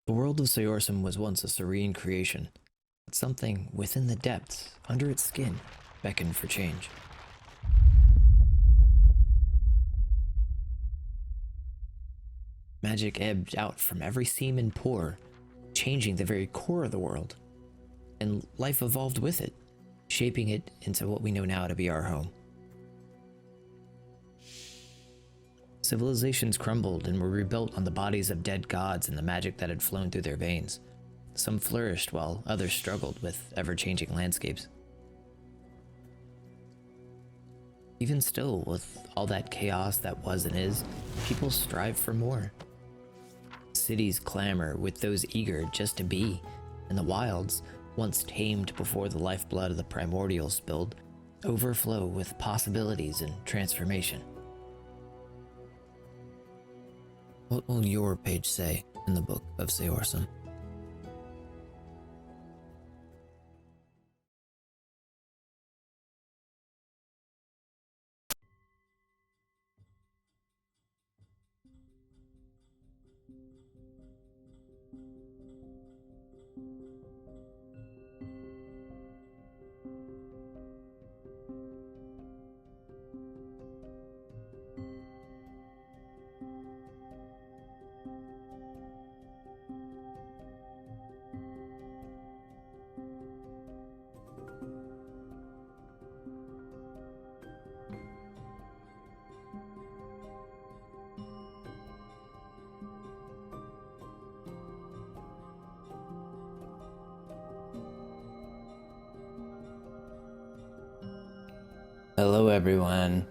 The world of Seorsum was once a serene creation, but something within the depths, under its skin, beckoned for change. Magic ebbed out from every seam and pore, changing the very core of the world, and life evolved with it, shaping it into what we know now to be our home. Civilizations crumbled and were rebuilt on the bodies of dead gods and the magic that had flown through their veins. Some flourished while others struggled with ever-changing landscapes. Even still, with all that chaos that was and is, people strive for more. Cities clamor with those eager just to be, and the wilds, once tamed before the lifeblood of the primordials spilled, overflow with possibilities and transformation. What will your page say in the book of Seorsum? Hello everyone.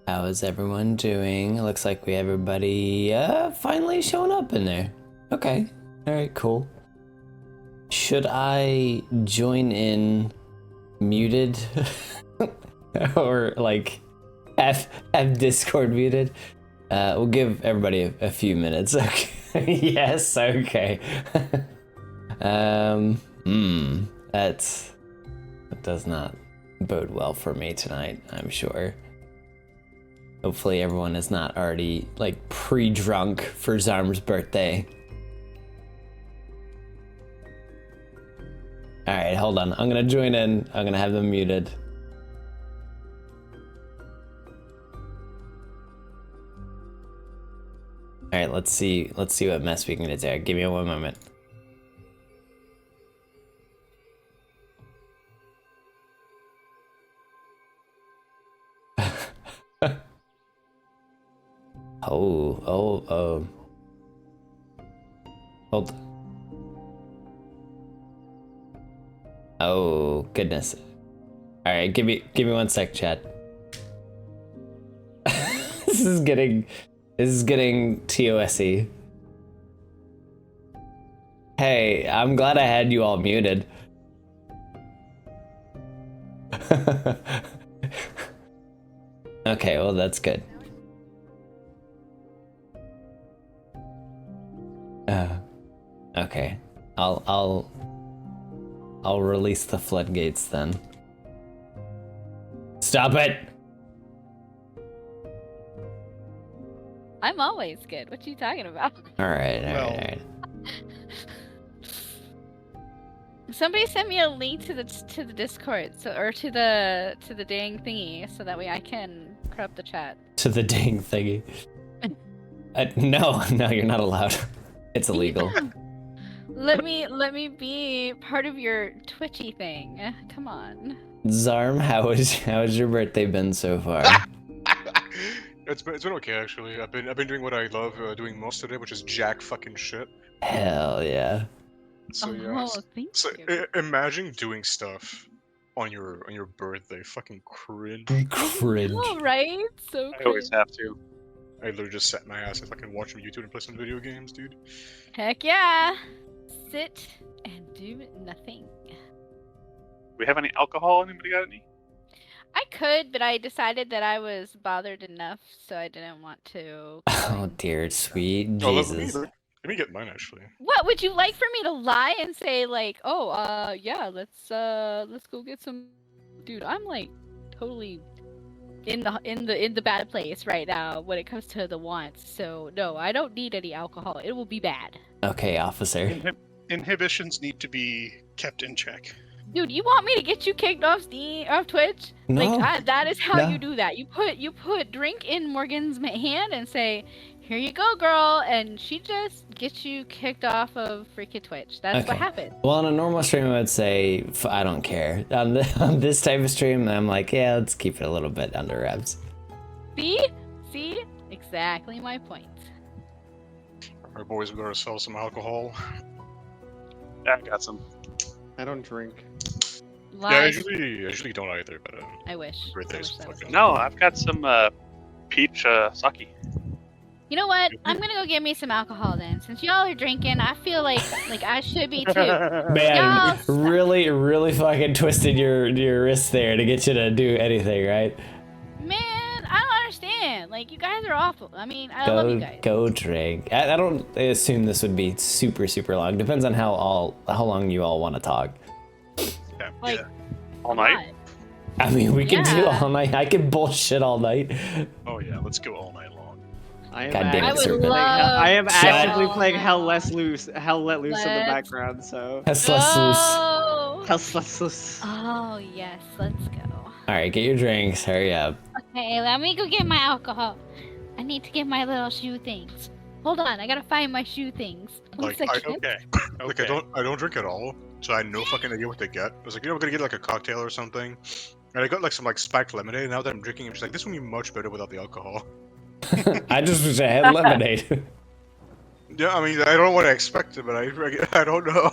How is everyone doing? It looks like we have everybody finally showing up in there. Okay. Alright, cool. Should I join in muted? Or like have Discord muted? We'll give everybody a few minutes. Okay. Yes, okay. That does not bode well for me tonight, I'm sure. Hopefully everyone is not already like pre-drunk for Zarm's birthday. Alright, hold on. I'm gonna join in. I'm gonna have them muted. Alright, let's see what mess we can get there. Give me one moment. Oh. Hold. Oh, goodness. Alright, give me 1 sec, chat. This is getting TOSy. Hey, I'm glad I had you all muted. Okay, well that's good. Okay. I'll release the floodgates then. Stop it! I'm always good. What you talking about? Alright. Somebody sent me a link to the Discord, or to the dang thingy, so that way I can corrupt the chat. To the dang thingy. No, you're not allowed. It's illegal. Let me be part of your Twitchy thing. Come on. Zarm, how has your birthday been so far? It's been okay actually. I've been doing what I love doing most today, which is jack fucking shit. Hell yeah. So Thank you. Imagine doing stuff on your birthday. Fucking cringe. Cringe. Oh, right? So I always have to. I literally just sat in my ass and fucking watch some YouTube and play some video games, dude. Heck yeah. Sit and do nothing. Do we have any alcohol? Anybody got any? I could, but I decided that I was bothered enough, so I didn't want to. Oh dear, sweet Oh, Jesus. let me get mine actually. What would you like for me to lie and say like, yeah, let's go get some. Dude, I'm like totally in the bad place right now when it comes to the wants. So no, I don't need any alcohol. It will be bad. Okay, officer. Inhibitions need to be kept in check. Dude, you want me to get you kicked off off Twitch? No. Like that is how No. you do that. You put drink in Morgan's hand and say, "Here you go, girl," and she just gets you kicked off of freaking Twitch. That's what Okay. happened. Well, on a normal stream, I would say I don't care. On this type of stream, I'm like, yeah, let's keep it a little bit under wraps. See, exactly my point. Alright, boys, we gotta sell some alcohol. Yeah, I got some. I don't drink. Yeah, I Lies. usually don't either, but I wish. birthday's I wish that was fucking- No, I've got some peach sake. You know what? I'm gonna go get me some alcohol then. Since y'all are drinking, I feel like I should be too. Man, Y'all suck. really fucking twisted your wrist there to get you to do anything, right? Man, I don't understand. Like, you guys are awful. I mean, I love you guys. Go drink. I don't assume this would be super long. Depends on how long you all want to talk. Yeah. Like, All night? I mean, we can do Yeah. all night. I can bullshit all night. Oh yeah, let's go all night long. I am God damn it, I would Serpent. love. I am actively to- playing Hell Let Loose in the Let's- background, so. That's less loose. Oh. Hell Let Loose. Oh yes, let's go. All right, get your drinks. Hurry up. Okay, let me go get my alcohol. I need to get my little shoe things. Hold on, I gotta find my shoe things. One Like, second. Okay. Like, I don't drink at all, so I had no fucking idea what to get. I was like, I'm gonna get like a cocktail or something. And I got like some like spiked lemonade, and now that I'm drinking, I'm just like, this would be much better without the alcohol. I just wish I had lemonade. Yeah, I mean, I don't know what I expected, but I don't know.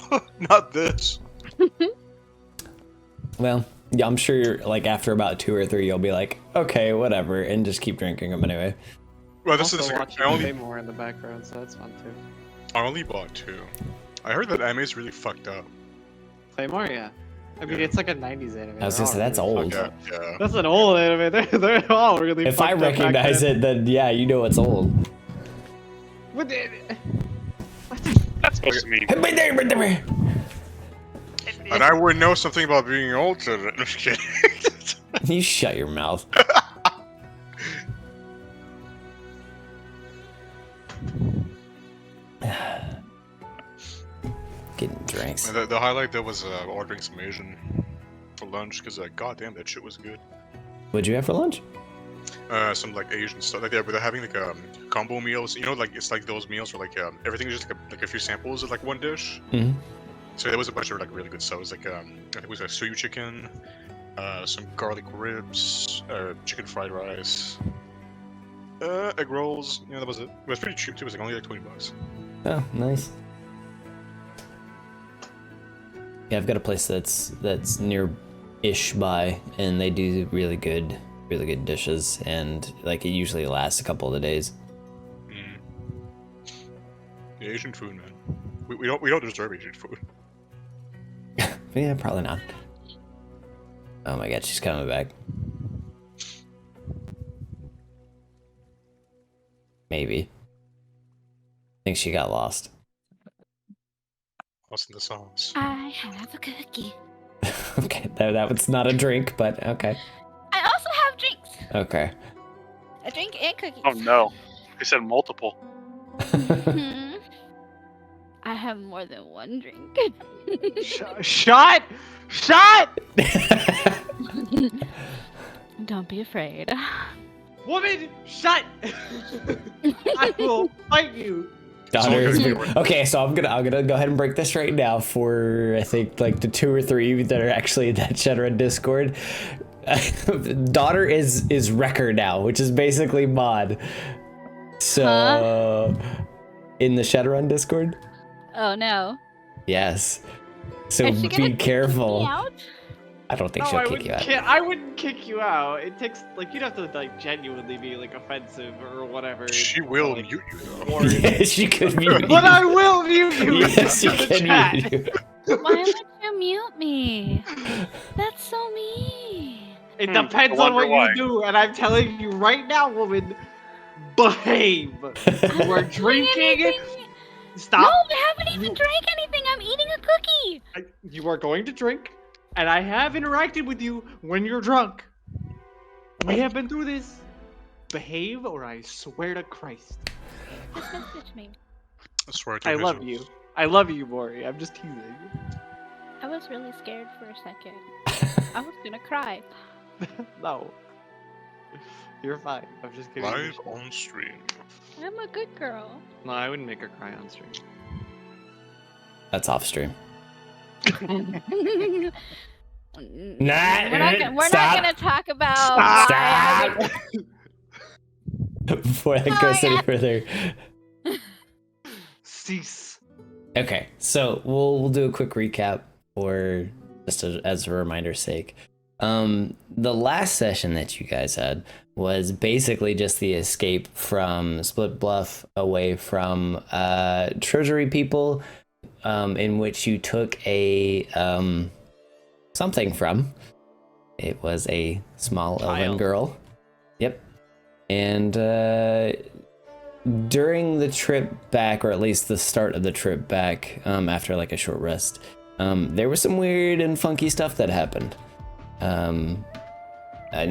Not this. Well, yeah, I'm sure like after about 2 or 3, you'll be like, okay, whatever, and just keep drinking them anyway. Well, this Also is watching I only more in the background, so that's fun too. bought 2. I heard that anime's really fucked up. Claymore, yeah. I mean, Yeah. it's like a 90s anime. I was They're gonna say, all that's really old. fucked Yeah, up. yeah. That's an old anime. They're all really If I fucked up back recognize then. it, then yeah, you know it's old. What the- That's supposed to mean. And I would know something about being old to it. I'm just kidding. You shut your mouth. Getting drinks. And the highlight there was ordering some Asian for lunch, because goddamn, that shit was good. What'd you have for lunch? Some like Asian stuff. Like they're having like combo meals. You know, like it's like those meals where like everything is just like a few samples of like one dish. Mhm. So there was a bunch of like really good stuff. It was like I think it was like suyu chicken, some garlic ribs, chicken fried rice, egg rolls. Yeah, that was it. It was pretty cheap too. It was like only like $20. Oh, nice. Yeah, I've got a place that's near-ish by, and they do really good dishes, and like it usually lasts a couple of days. Yeah, Asian food, man. We don't deserve Asian food. Yeah, probably not. Oh my god, she's coming back. Maybe. I think she got lost. Lost in the sauce. I have a cookie. Okay, that was not a drink, but okay. I also have drinks. Okay. A drink and cookies. Oh no. They said multiple. Mhm. I have more than one drink. Shut! Don't be afraid. Woman, shut! I will fight you. Daughter is Okay. okay, so I'm gonna go ahead and break this right now for I think like the 2 or 3 that are actually in that Shadowrun Discord. Daughter is wrecker now, which is basically mod. So in the Shadowrun Discord? Oh no. Yes. So Is she gonna be kick careful. me out? I don't think No, she'll I kick wouldn't you out. I wouldn't kick you out. It takes like you'd have to like genuinely be like offensive or whatever. She will like, mute you though. or- Yes, she could mute you. But I will mute you. Yes, she in the can chat. mute you. Why would you mute me? That's so mean. It I depends wonder on what why. you do, and I'm telling you right now, woman, behave. You are drinking. Stop. No, I haven't even drank anything. I'm eating a cookie. You are going to drink, and I have interacted with you when you're drunk. We have been through this. Behave, or I swear to Christ. Just message me. I swear to I love Jesus. you. I love you, Maury. I'm just teasing. I was really scared for a second. I was gonna cry. No. You're fine. I'm just kidding. Live on stream. I'm a good girl. No, I wouldn't make her cry on stream. That's off stream. we're Nah, not stop. gonna talk about Stop. why Before that Oh goes my any God. further. Cease. Okay, so we'll do a quick recap, or just as a reminder's sake. The last session that you guys had was basically just the escape from Split Bluff away from treasury people, in which you took a something from. It was a small elven Child. girl. Yep. And during the trip back, or at least the start of the trip back, after like a short rest, there was some weird and funky stuff that happened. An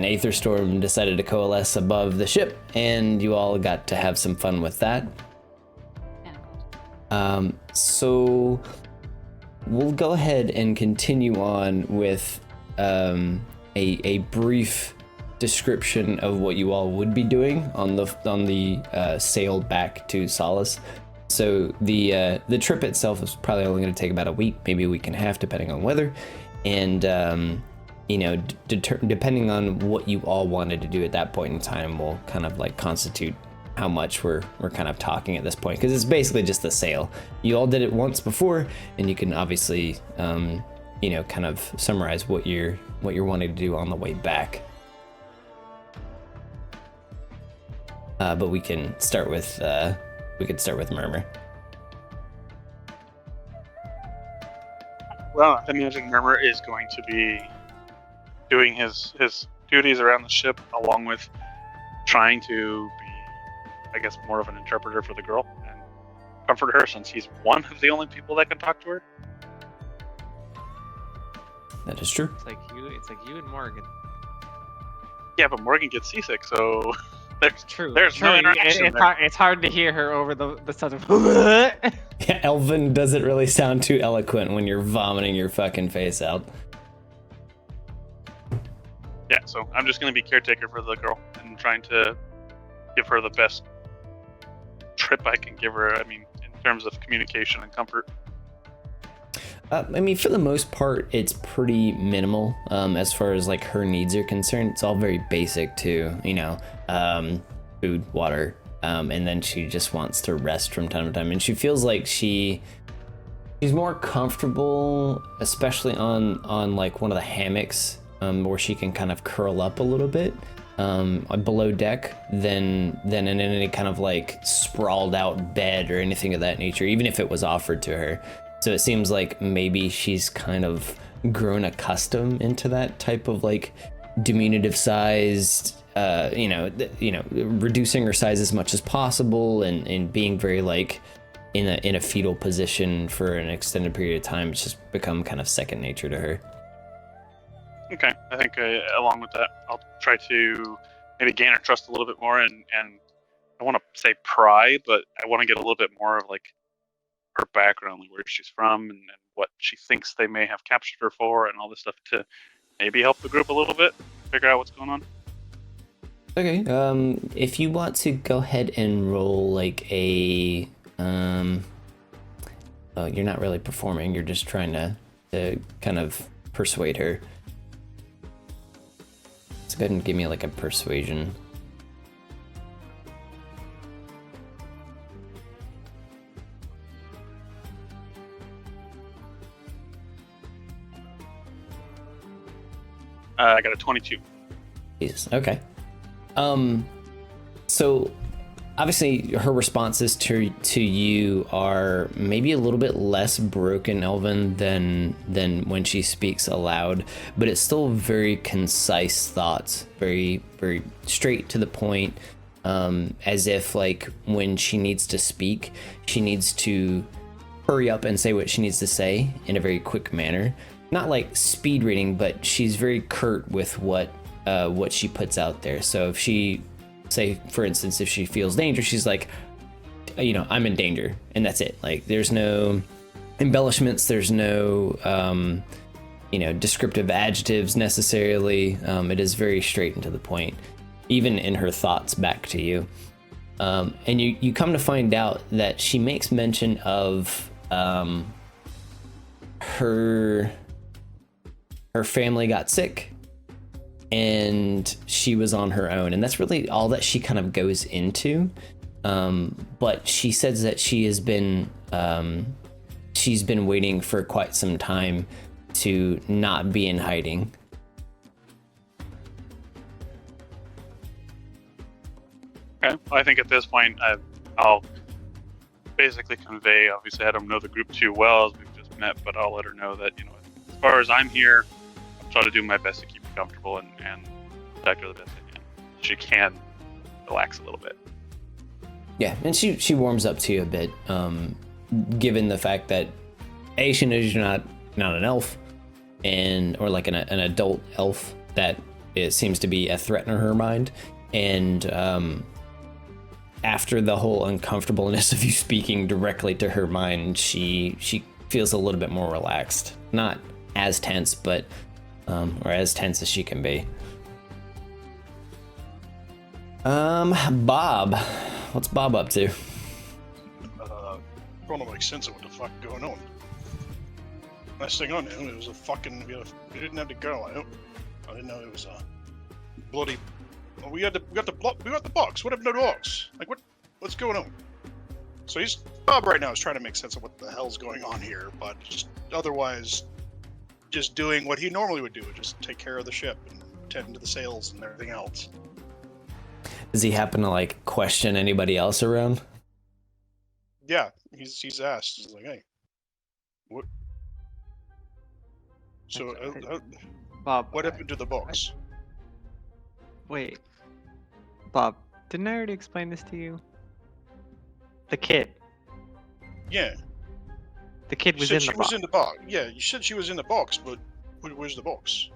aether storm decided to coalesce above the ship, and you all got to have some fun with that. So we'll go ahead and continue on with a brief description of what you all would be doing on the sail back to Solace. So the trip itself is probably only going to take about a week, maybe a week and a half, depending on weather, and you know, depending on what you all wanted to do at that point in time, will kind of like constitute how much we're kind of talking at this point, because it's basically just the sail. You all did it once before, and you can obviously you know, kind of summarize what you're wanting to do on the way back. But we can start with Murmur. Well, I imagine Murmur is going to be doing his duties around the ship, along with trying to be, I guess, more of an interpreter for the girl and comfort her, since he's one of the only people that can talk to her. That is true. It's like you and Morgan. Yeah, but Morgan gets seasick, so It's true. There's no interaction there. It's hard to hear her over the sound of. Yeah, Elven doesn't really sound too eloquent when you're vomiting your fucking face out. yeah, so I'm just going to be caretaker for the girl and trying to give her the best trip I can give her, I mean, in terms of communication and comfort. I mean, for the most part, it's pretty minimal as far as like her needs are concerned. It's all very basic too, you know, food, water, and then she just wants to rest from time to time. And she feels like she's more comfortable, especially on like one of the hammocks, where she can kind of curl up a little bit below deck than in any kind of like sprawled out bed or anything of that nature, even if it was offered to her. So it seems like maybe she's kind of grown accustomed into that type of like diminutive sized, reducing her size as much as possible and being very like in a fetal position for an extended period of time. It's just become kind of second nature to her. Okay, I think along with that, I'll try to maybe gain her trust a little bit more, and I want to say pry, but I want to get a little bit more of like her background, like where she's from and what she thinks they may have captured her for, and all this stuff to maybe help the group a little bit figure out what's going on. Okay, if you want to go ahead and roll like a oh, you're not really performing, you're just trying to kind of persuade her. Let's go ahead and give me like a persuasion. I got a 22. Jesus. Okay. So obviously her responses to you are maybe a little bit less broken Elven than when she speaks aloud, but it's still very concise thoughts, very, very straight to the point, as if like when she needs to speak, she needs to hurry up and say what she needs to say in a very quick manner. Not like speed reading, but she's very curt with what what she puts out there. So if she, say for instance, if she feels danger, she's like, you know, I'm in danger, and that's it. Like there's no embellishments, there's no you know, descriptive adjectives necessarily. It is very straight and to the point, even in her thoughts back to you. And you come to find out that she makes mention of her family got sick and she was on her own, and that's really all that she kind of goes into. But she says that she's been waiting for quite some time to not be in hiding. Okay. Well, I think at this point, I'll basically convey. Obviously, I don't know the group too well as we've just met, but I'll let her know that, you know, as far as I'm here, I'll try to do my best to keep her comfortable and protect her the best I can. She can relax a little bit. Yeah, and she warms up to you a bit, given the fact that she knows you're not an elf, or like an adult elf that it seems to be a threat in her mind, and after the whole uncomfortableness of you speaking directly to her mind, she feels a little bit more relaxed, not as tense, but or as tense as she can be. Bob. What's Bob up to? Trying to make sense of what the fuck going on. Last thing I knew, it was a fucking. We didn't have to go out. I didn't know it was a bloody. Well, we got the box. What happened to the box? Like what's going on? So Bob right now is trying to make sense of what the hell's going on here, but just otherwise, just doing what he normally would do, just take care of the ship and tend to the sails and everything else. Does he happen to like question anybody else around? Yeah, he's asked. He's like, hey, what? So, Bob, what happened to the box? Wait, Bob, didn't I already explain this to you? The kid. Yeah. The kid was You in said the she box. was in the box. Yeah, you said she was in the box, but where's the box?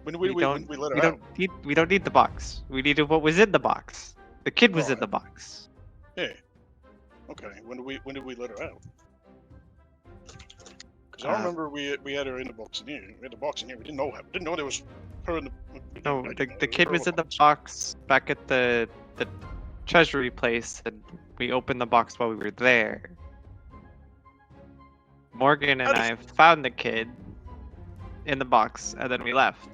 When we let her out? We don't need the box. We needed what was in the box. The kid was in Alright. the box. Yeah. Okay. When did we let her out? Because I remember we had her in the box in here. We had the box in here. We didn't know there was her in the. No, I the didn't know kid her was in the box. box back at the treasury place, and we opened the box while we were there. Morgan and I found the kid in the box, and then we left.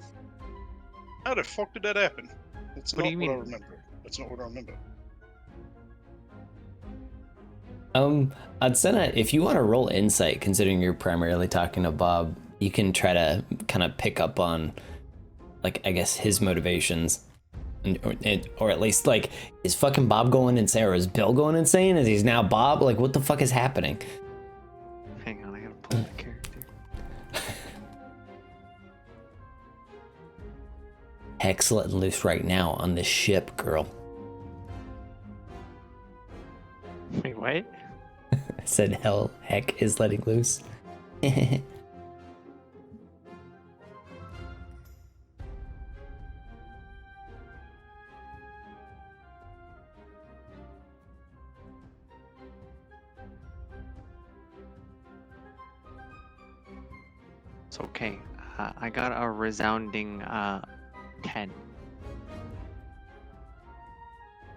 How the fuck did that happen? That's What not do you what I mean? remember. That's not what I remember. Adsena, if you want to roll insight, considering you're primarily talking to Bob, you can try to kind of pick up on, like, I guess his motivations, or at least like, is fucking Bob going insane, or is Bill going insane? Is he's now Bob? Like, what the fuck is happening? Hang on, I gotta pull the character. Heck's letting loose right now on this ship, girl. Wait, what? I said Heck is letting loose. It's okay. I got a resounding 10.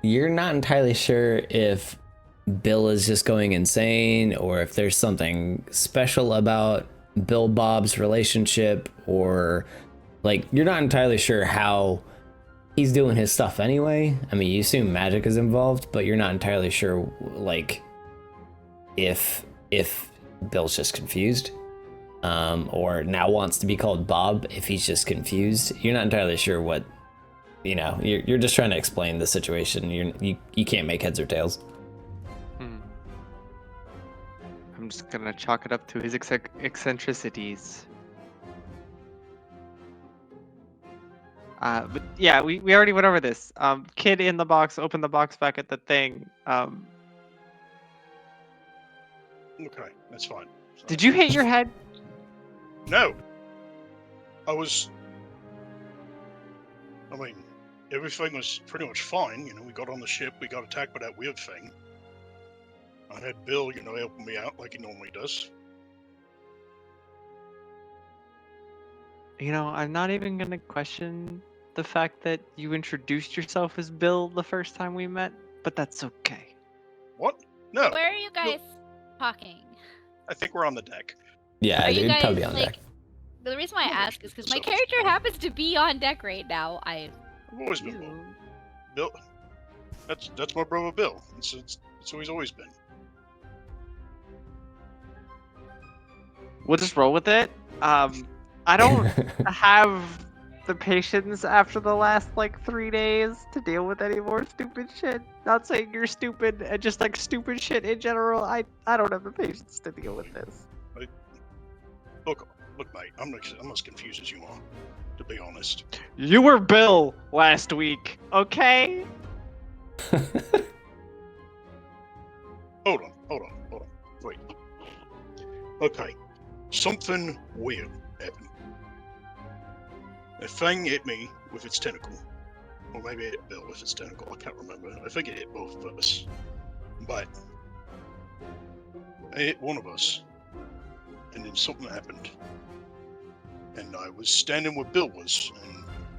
You're not entirely sure if Bill is just going insane, or if there's something special about Bill Bob's relationship, or like, you're not entirely sure how he's doing his stuff anyway. I mean, you assume magic is involved, but you're not entirely sure, like, if Bill's just confused, or now wants to be called Bob, if he's just confused. You're not entirely sure what, you know, you're just trying to explain the situation. You can't make heads or tails. I'm just gonna chalk it up to his eccentricities. But yeah, we already went over this. Kid in the box, open the box back at the thing. Okay, that's fine. Did you hit your head? No. I was I mean, everything was pretty much fine. You know, we got on the ship, we got attacked by that weird thing. I had Bill, you know, helping me out like he normally does. You know, I'm not even gonna question the fact that you introduced yourself as Bill the first time we met, but that's okay. What? No, Where are you guys talking? I think we're on the deck. Yeah, Are you it'd guys probably be on like? deck. The reason why I ask is because my So- character happens to be on deck right now. I've always been Ew. Bill. That's my brother Bill. It's who he's always been. We'll just roll with it. I don't have the patience after the last like 3 days to deal with any more stupid shit. Not saying you're stupid, and just like stupid shit in general. I don't have the patience to deal with this. Look, mate. I'm as confused as you are, to be honest. You were Bill last week, okay? Hold on. Wait. Okay. Something weird happened. A thing hit me with its tentacle. Or maybe it hit Bill with its tentacle. I can't remember. I think it hit both of us. But it hit one of us. And then something happened. And I was standing where Bill was.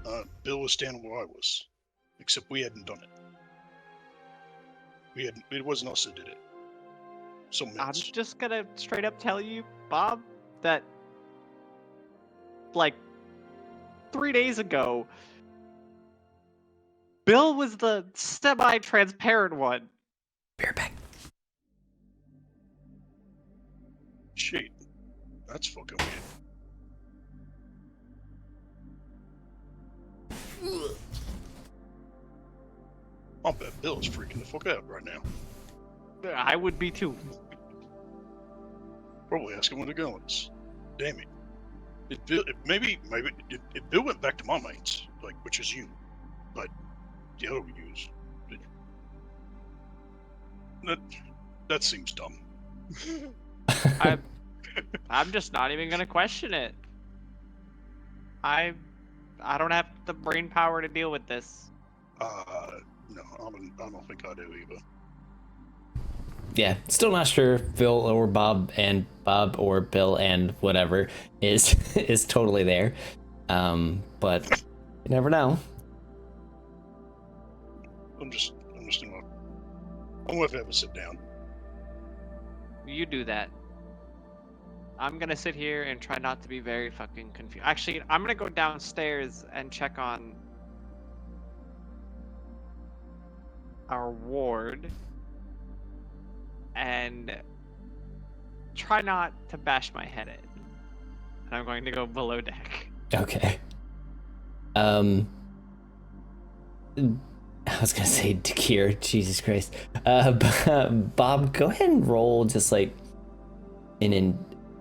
And Bill was standing where I was. Except we hadn't done it. It wasn't us that did it. Some I'm minutes. just gonna straight up tell you, Bob, that like 3 days ago, Bill was the semi-transparent one. Bear back. Shit. That's fucking weird. I'll bet Bill's freaking the fuck out right now. I would be too. Probably asking where the going is. Damn it. Maybe Bill went back to my mates, like, which is you. But the other use. That seems dumb. I'm just not even gonna question it. I don't have the brain power to deal with this. No, I don't think I do either. Yeah, still not sure if Bill or Bob or Bill and whatever is totally there. But you never know. I'm gonna have to sit down. You do that. I'm gonna sit here and try not to be very fucking confused. Actually, I'm gonna go downstairs and check on our ward and try not to bash my head in. And I'm going to go below deck. Okay. I was gonna say Dakir, Jesus Christ. Bob, go ahead and roll just like an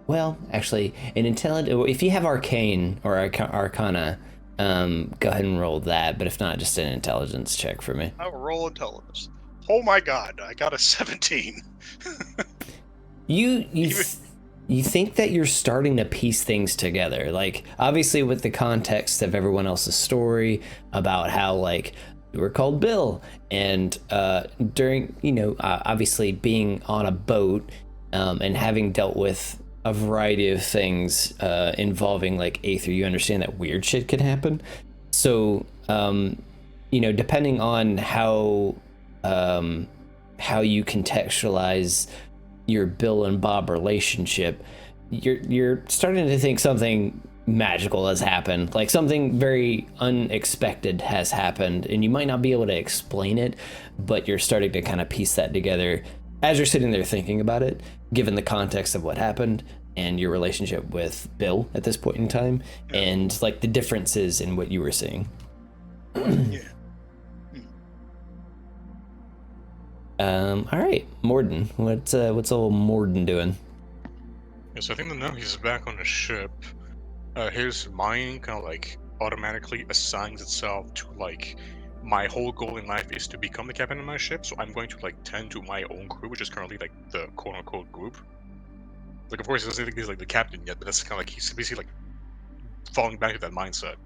intelligence. If you have arcane or arcana, go ahead and roll that. But if not, just an intelligence check for me. I will roll intelligence. Oh my god, I got a 17. You think that you're starting to piece things together, like obviously with the context of everyone else's story about how like you were called Bill and during obviously being on a boat and having dealt with a variety of things involving like Aether, you understand that weird shit can happen. So depending on how you contextualize your Bill and Bob relationship, you're starting to think something magical has happened, like something very unexpected has happened, and you might not be able to explain it, but you're starting to kind of piece that together as you're sitting there thinking about it, given the context of what happened and your relationship with Bill at this point in time, and like the differences in what you were seeing. Yeah. All right, Morden. What's old Morden doing? Yeah, so I think that now he's back on the ship. His mind kind of like automatically assigns itself to like, my whole goal in life is to become the captain of my ship, so I'm going to like tend to my own crew, which is currently like the quote unquote group. Like, of course, he doesn't think he's like the captain yet, but that's kind of like he's basically like falling back to that mindset.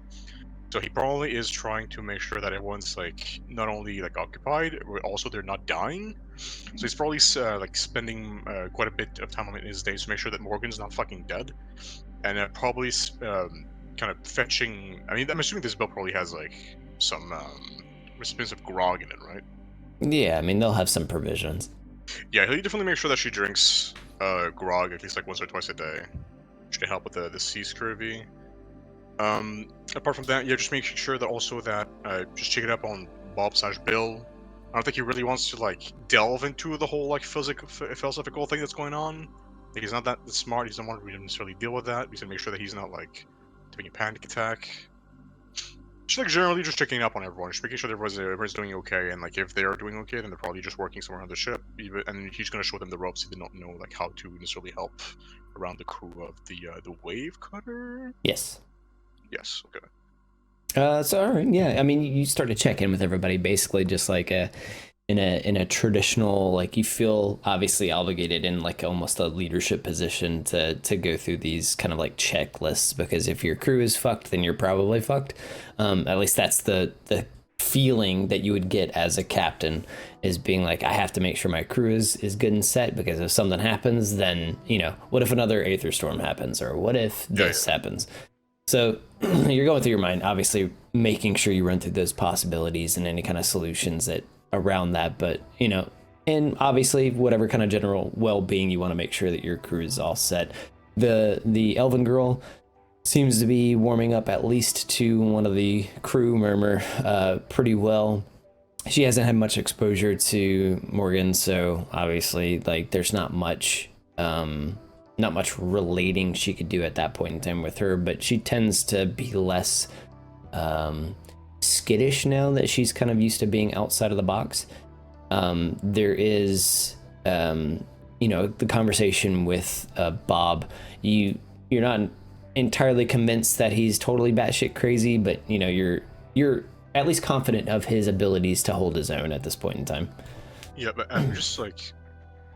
So he probably is trying to make sure that everyone's like not only like occupied, but also they're not dying. So he's probably like spending quite a bit of time on it in his days to make sure that Morgan's not fucking dead, and probably kind of fetching. I mean, I'm assuming this bill probably has like some recipients of grog in it, right? Yeah, I mean, they'll have some provisions. Yeah, he'll definitely make sure that she drinks grog at least like once or twice a day, which can help with the sea scurvy. Apart from that, yeah, just make sure that also that just check it up on Bob/Bill. I don't think he really wants to like delve into the whole like philosophical thing that's going on. Like, he's not that smart. He doesn't want to necessarily deal with that. He's gonna make sure that he's not like having a panic attack. Just like generally just checking up on everyone, just making sure that everyone's doing okay, and like if they are doing okay, then they're probably just working somewhere on the ship. And he's gonna show them the ropes if they don't know like how to necessarily help around the crew of the wave cutter. Yes. Yes. Okay. So all right, yeah. I mean, you start to check in with everybody, basically, just like in a traditional, like, you feel obviously obligated in like almost a leadership position to go through these kind of like checklists, because if your crew is fucked, then you're probably fucked. At least that's the feeling that you would get as a captain, is being like, I have to make sure my crew is good and set, because if something happens, then, you know, what if another aether storm happens, or what if this happens? So you're going through your mind, obviously making sure you run through those possibilities and any kind of solutions that around that. But, you know, and obviously whatever kind of general well-being, you want to make sure that your crew is all set. The elven girl seems to be warming up at least to one of the crew, Murmur, pretty well. She hasn't had much exposure to Morgan, so obviously like there's not much relating she could do at that point in time with her, but she tends to be less skittish now that she's kind of used to being outside of the box. There is, you know, the conversation with Bob. You're not entirely convinced that he's totally batshit crazy, but you know, you're at least confident of his abilities to hold his own at this point in time. Yeah, but I'm just like,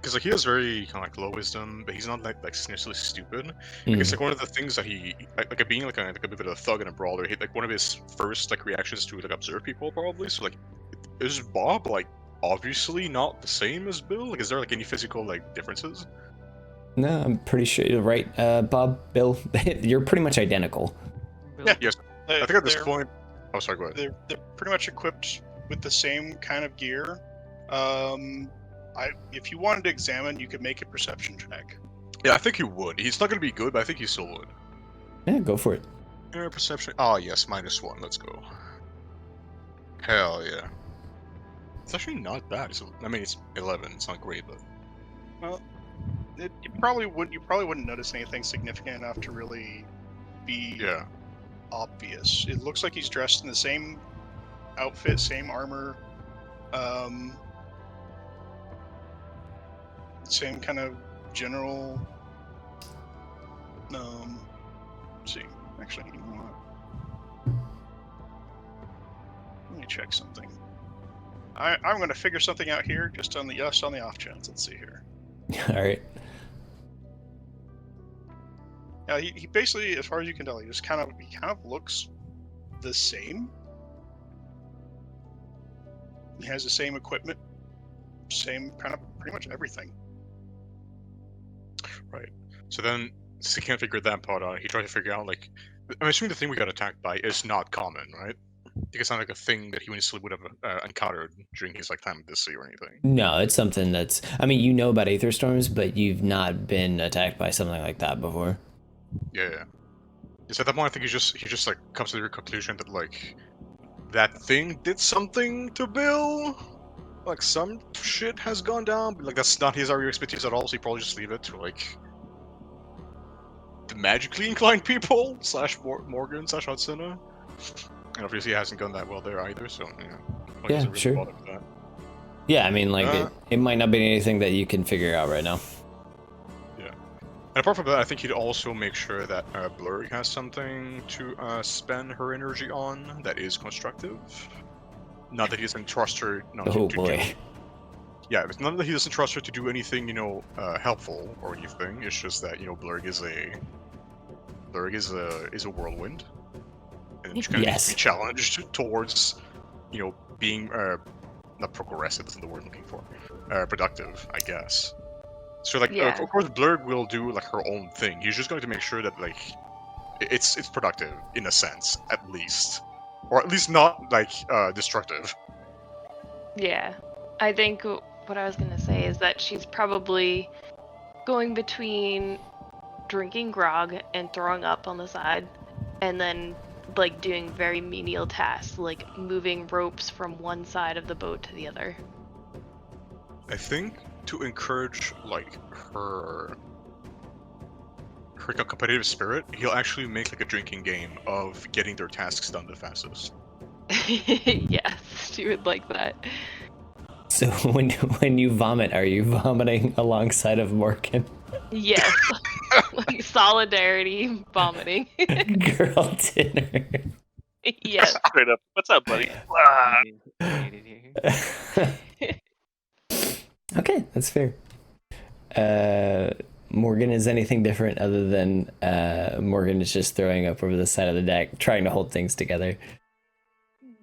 because like he has very kind of like low wisdom, but he's not like necessarily stupid. Like, it's like one of the things that he like being like a bit of a thug and a brawler. He, like one of his first like reactions to like observe people probably. So like, is Bob like obviously not the same as Bill? Like, is there like any physical like differences? No, I'm pretty sure you're right. Bob, Bill, you're pretty much identical. Yeah. Yes. I think at this point. Oh, sorry. Go ahead. They're pretty much equipped with the same kind of gear. If you wanted to examine, you could make a perception check. Yeah, I think he would. He's not gonna be good, but I think he still would. Yeah, go for it. Yeah, perception. Oh yes, -1. Let's go. Hell yeah. It's actually not bad. I mean, it's 11. It's not great, but. Well, you probably wouldn't notice anything significant enough to really be obvious. It looks like he's dressed in the same outfit, same armor, same kind of general. Let's see. Actually, you know what? Let me check something. I'm going to figure something out here, just on the off chance. Let's see here. All right. Yeah, he basically, as far as you can tell, he kind of looks the same. He has the same equipment, same kind of pretty much everything. Right. So then, since he can't figure that part out, he tried to figure out like, I'm assuming the thing we got attacked by is not common, right? It's not like a thing that he would have encountered during his like time at the sea or anything. No, it's something that's. I mean, you know about aether storms, but you've not been attacked by something like that before. Yeah. So at that point, I think he just like comes to the conclusion that like that thing did something to Bill. Like some shit has gone down, but like that's not his area of expertise at all. So he probably just leave it to like the magically inclined people / Morgan / Hatsuna. And obviously it hasn't gone that well there either, so yeah, really sure. bother with that. Yeah, I mean, like it might not be anything that you can figure out right now. Yeah, and apart from that, I think he'd also make sure that Blurg has something to spend her energy on that is constructive. Not that he doesn't trust her. Yeah, it's not that he doesn't trust her to do anything, helpful or anything. It's just that Blurg is a whirlwind. And She kind of needs Yes. to be challenged towards, being not progressive isn't the word I'm looking for. Productive, I guess. So like, Yeah. of course, Blurg will do like her own thing. He's just going to make sure that like it's productive in a sense, at least, or at least not like destructive. Yeah. I think what I was gonna say is that she's probably going between drinking grog and throwing up on the side, and then like doing very menial tasks like moving ropes from one side of the boat to the other. I think to encourage like her competitive spirit, he'll actually make like a drinking game of getting their tasks done the fastest. Yes, she would like that. So when you vomit, are you vomiting alongside of Morgan? Yes. Like solidarity vomiting. Girl dinner. Yes. Straight up. What's up, buddy? Okay, that's fair. Morgan, is anything different other than Morgan is just throwing up over the side of the deck, trying to hold things together?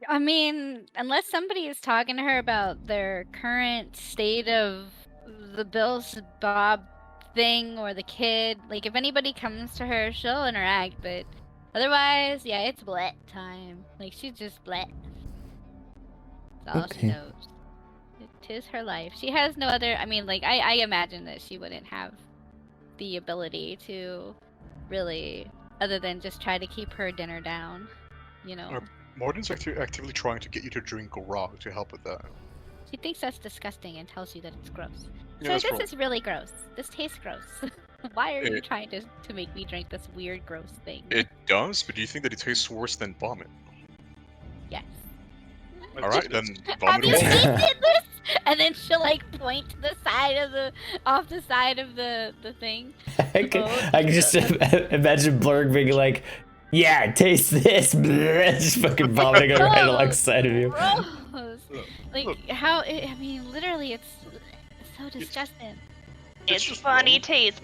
I mean, unless somebody is talking to her about their current state of the Bill's Bob thing or the kid, like if anybody comes to her, she'll interact, but otherwise, yeah, it's blat time. Like she's just blat. That's all she Okay. knows. It is her life. She has no other. I mean, like I imagine that she wouldn't have the ability to really, other than just try to keep her dinner down. You know. Morden's actively trying to get you to drink grog to help with that. She thinks that's disgusting and tells you that it's gross. Yeah, So that's this probably- is really gross. This tastes gross. Why are you trying to make me drink this weird, gross thing? It does, but do you think that it tastes worse than vomit? Yes. All right, then Have vomit you away. tasted this? And then she'll like point to the side of off the side of the thing. I can just imagine Blurg being like, yeah, taste this. Just fucking vomiting right Gross. alongside of you. Gross. Like Look. how? I mean, literally, it's so disgusting. It's just funny wrong. taste.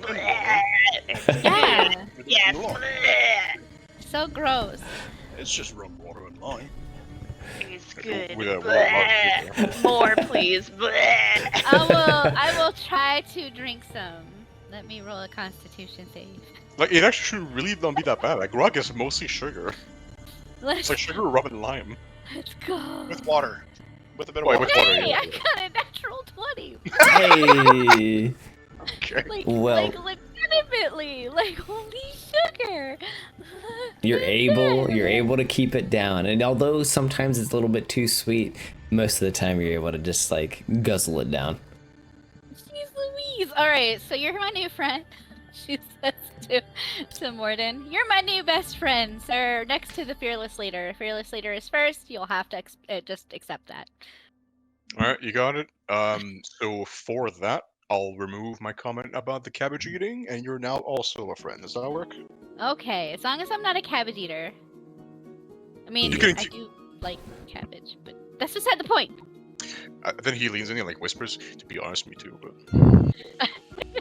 Yeah. Yes. So gross. It's just rum, water, and lime. It's good. With a warlock. More, please. I will try to drink some. Let me roll a Constitution save. Like, it actually should really not be that bad. Like, grog is mostly sugar. Let's, It's like sugar, rum, and lime. let's go. With water. With a bit of Wait, water. with water, Hey, yeah. I got a natural 20. Hey. Okay. Like, Well- like legitimately, like holy sugar. You're able to keep it down, and although sometimes it's a little bit too sweet, most of the time you're able to just like guzzle it down. Jeez Louise. All right, so you're my new friend. She says to Morden, "You're my new best friend, sir. Next to the fearless leader. Fearless leader is first. You'll have to just accept that." All right, you got it. So for that, I'll remove my comment about the cabbage eating, and you're now also a friend. Does that work? Okay, as long as I'm not a cabbage eater. I mean, You can- I do like cabbage, but that's beside the point. Then he leans in and like whispers, "To be honest, me too." But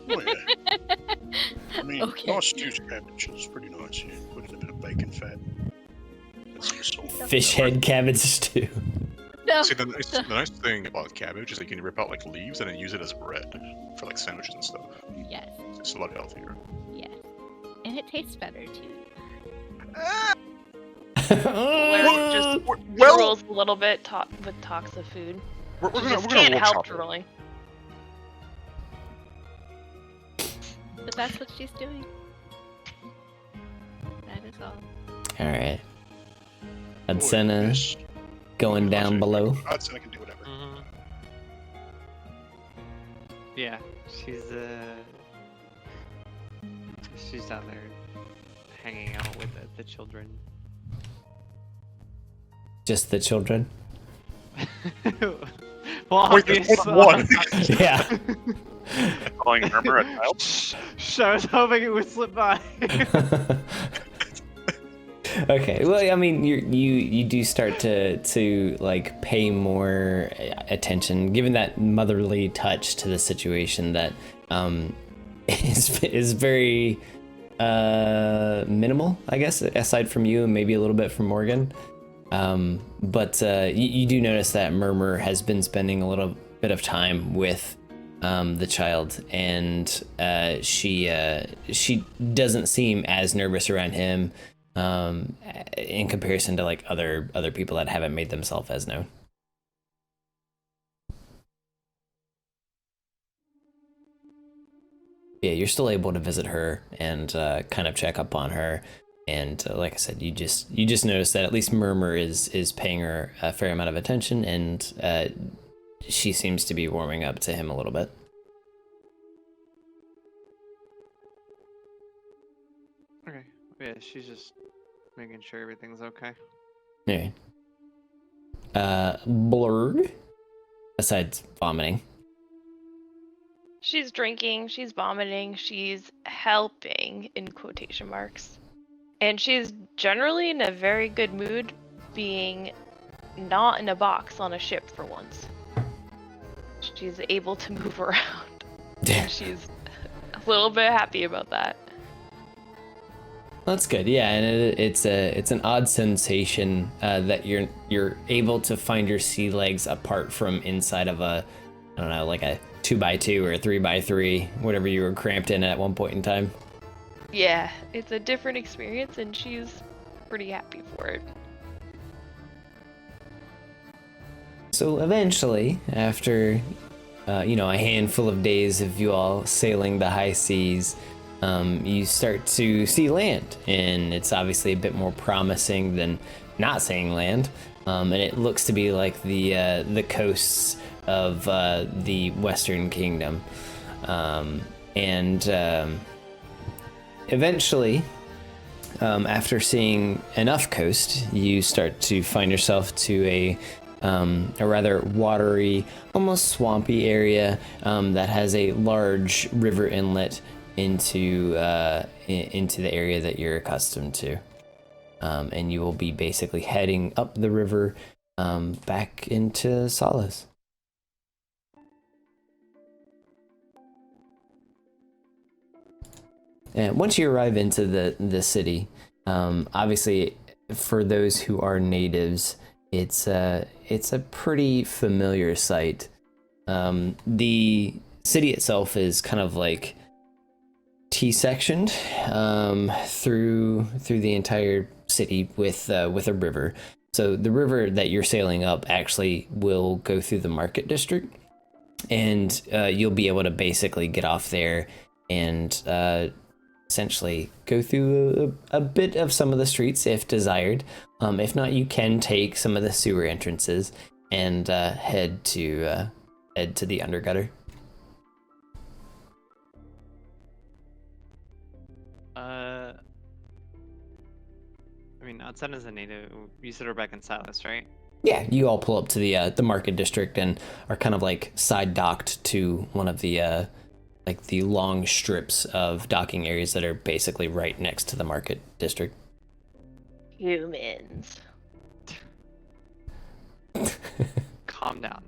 Oh, yeah. I mean, Okay. nice stewed cabbage is pretty nice. You put in a bit of bacon fat. And some salt. Fish head cabbage stew. No. see, the nice thing about cabbage is that you can rip out like leaves and then use it as bread for like sandwiches and stuff. Yes, It's a lot healthier. yes, and it tastes better too. Larry just Well- drools a little bit with talks of food. We're She gonna just we're gonna can't help workshop it. drooling. But that's what she's doing. That is all. All right. Oh, Adsena yes. going down below. Adsena can do whatever. Mm-hmm. Yeah, she's down there hanging out with the children. Just the children. Well, Wait, there's obviously- one. Yeah. Calling Murmur a child? I was hoping it would slip by. Okay. Well, I mean, you do start to like pay more attention, given that motherly touch to the situation that is very minimal, I guess, aside from you and maybe a little bit from Morgan. But you do notice that Murmur has been spending a little bit of time with the child, and she doesn't seem as nervous around him in comparison to like other people that haven't made themselves as known. Yeah, you're still able to visit her and kind of check up on her. And like I said, you just notice that at least Murmur is paying her a fair amount of attention, and she seems to be warming up to him a little bit. Okay. Yeah, she's just making sure everything's okay. Yeah. Blurg, besides vomiting. She's drinking, she's vomiting, she's helping, in quotation marks. And she's generally in a very good mood, being not in a box on a ship for once. She's able to move around. And she's a little bit happy about that. That's good, yeah, and it's an odd sensation that you're able to find your sea legs apart from inside of a, I don't know, like a 2x2 or a 3x3, whatever you were cramped in at one point in time. Yeah, it's a different experience, and she's pretty happy for it. So eventually, after a handful of days of you all sailing the high seas, you start to see land, and it's obviously a bit more promising than not seeing land. And it looks to be like the coasts of the Western Kingdom, and eventually, after seeing enough coast, you start to find yourself to a rather watery, almost swampy area that has a large river inlet into the area that you're accustomed to, and you will be basically heading up the river back into Solace. And once you arrive into the city, obviously for those who are natives, it's a pretty familiar sight. The city itself is kind of like T-sectioned through the entire city with a river. So the river that you're sailing up actually will go through the market district, and you'll be able to basically get off there and essentially go through a bit of some of the streets if desired. If not, you can take some of the sewer entrances and head to the undergutter. I mean, outside as a native, you said we're back in Silas, right? Yeah, you all pull up to the market district and are kind of like side docked to one of the like the long strips of docking areas that are basically right next to the market district. Humans. Calm down.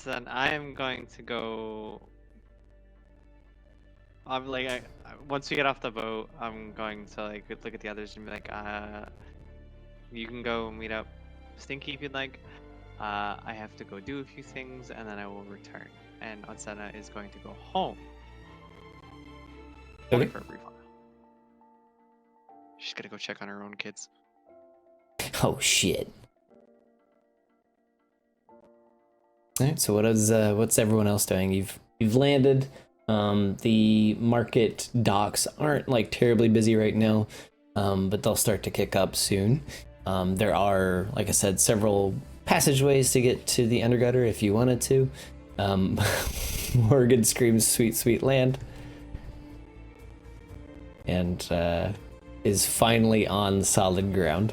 Then I am going to go. I'm like, once we get off the boat, I'm going to like look at the others and be like, you can go meet up Stinky if you'd like. I have to go do a few things, and then I will return. And Onsena is going to go home. Only for a brief while. She's gonna go check on her own kids. Oh shit. All right, so what's everyone else doing? You've landed. The market docks aren't like terribly busy right now, but they'll start to kick up soon. There are, like I said, several passageways to get to the undergutter if you wanted to. Morgan screams "Sweet, sweet land," and is finally on solid ground.